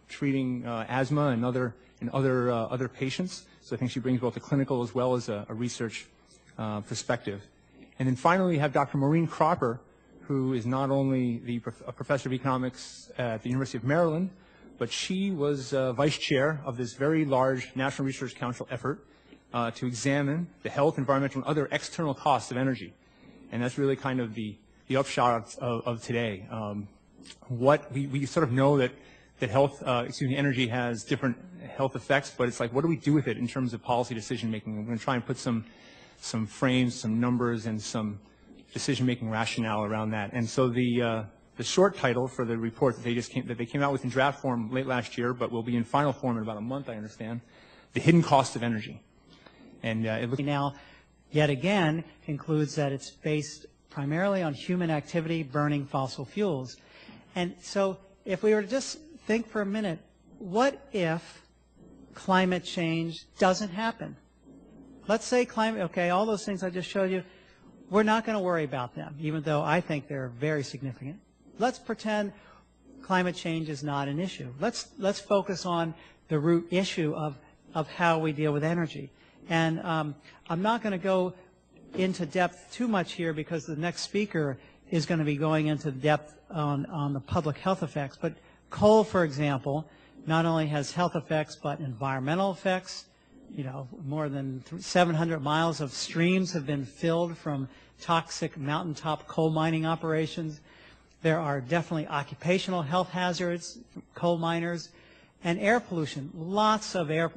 treating asthma and other patients. So I think she brings both a clinical as well as a research perspective. And then finally, we have Dr. Maureen Cropper, who is not only a professor of economics at the University of Maryland, but she was vice chair of this very large National Research Council effort to examine the health, environmental, and other external costs of energy. And that's really kind of the upshot of today. We sort of know that energy has different health effects, but it's like, what do we do with it in terms of policy decision making? We're going to try and put some frames, some numbers, and some decision-making rationale around that. And so the short title for the report that they came out with in draft form late last year, but will be in final form in about a month, I understand, The Hidden Cost of Energy. And it looks now, yet again, concludes that it's based primarily on human activity burning fossil fuels. And so if we were to just think for a minute, what if climate change doesn't happen? Let's say all those things I just showed you, we're not going to worry about them, even though I think they're very significant. Let's pretend climate change is not an issue. Let's focus on the root issue of how we deal with energy. And I'm not going to go into depth too much here because the next speaker is going to be going into depth on the public health effects. But coal, for example, not only has health effects but environmental effects. You know, more than 700 miles of streams have been filled from toxic mountaintop coal mining operations. There are definitely occupational health hazards from coal miners, and air pollution. Lots of air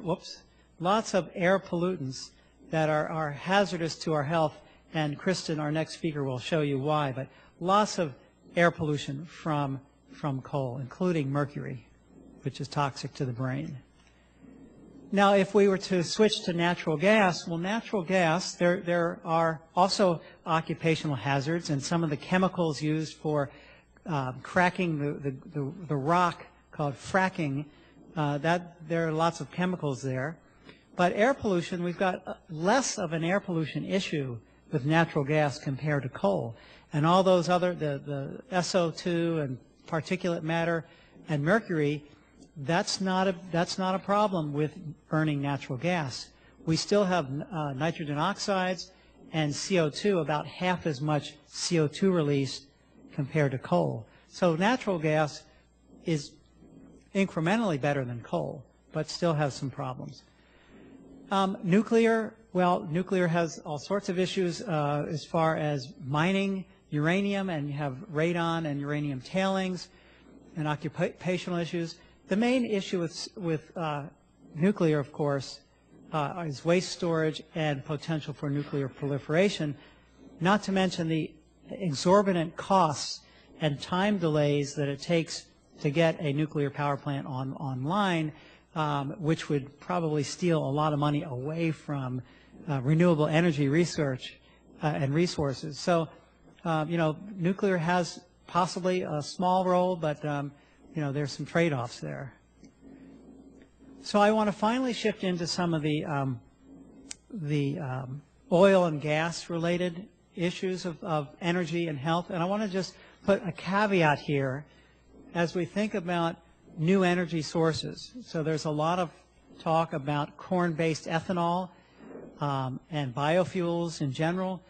pollutants that are hazardous to our health. And Kristen, our next speaker, will show you why. But lots of air pollution from coal, including mercury, which is toxic to the brain. Now, if we were to switch to natural gas, well, natural gas, there are also occupational hazards, and some of the chemicals used for cracking the rock called fracking, there are lots of chemicals there. But air pollution, we've got less of an air pollution issue with natural gas compared to coal. And all those other, the SO2 and particulate matter and mercury, that's not a problem with burning natural gas. We still have nitrogen oxides and CO2, about half as much CO2 released compared to coal. So natural gas is incrementally better than coal, but still has some problems. Nuclear has all sorts of issues as far as mining uranium, and you have radon and uranium tailings and occupational issues. The main issue with nuclear, of course, is waste storage and potential for nuclear proliferation, not to mention the exorbitant costs and time delays that it takes to get a nuclear power plant online, which would probably steal a lot of money away from renewable energy research and resources. So, nuclear has possibly a small role, but there's some trade-offs there. So I want to finally shift into some of the oil and gas related issues of energy and health. And I want to just put a caveat here as we think about new energy sources. So there's a lot of talk about corn-based ethanol and biofuels in general.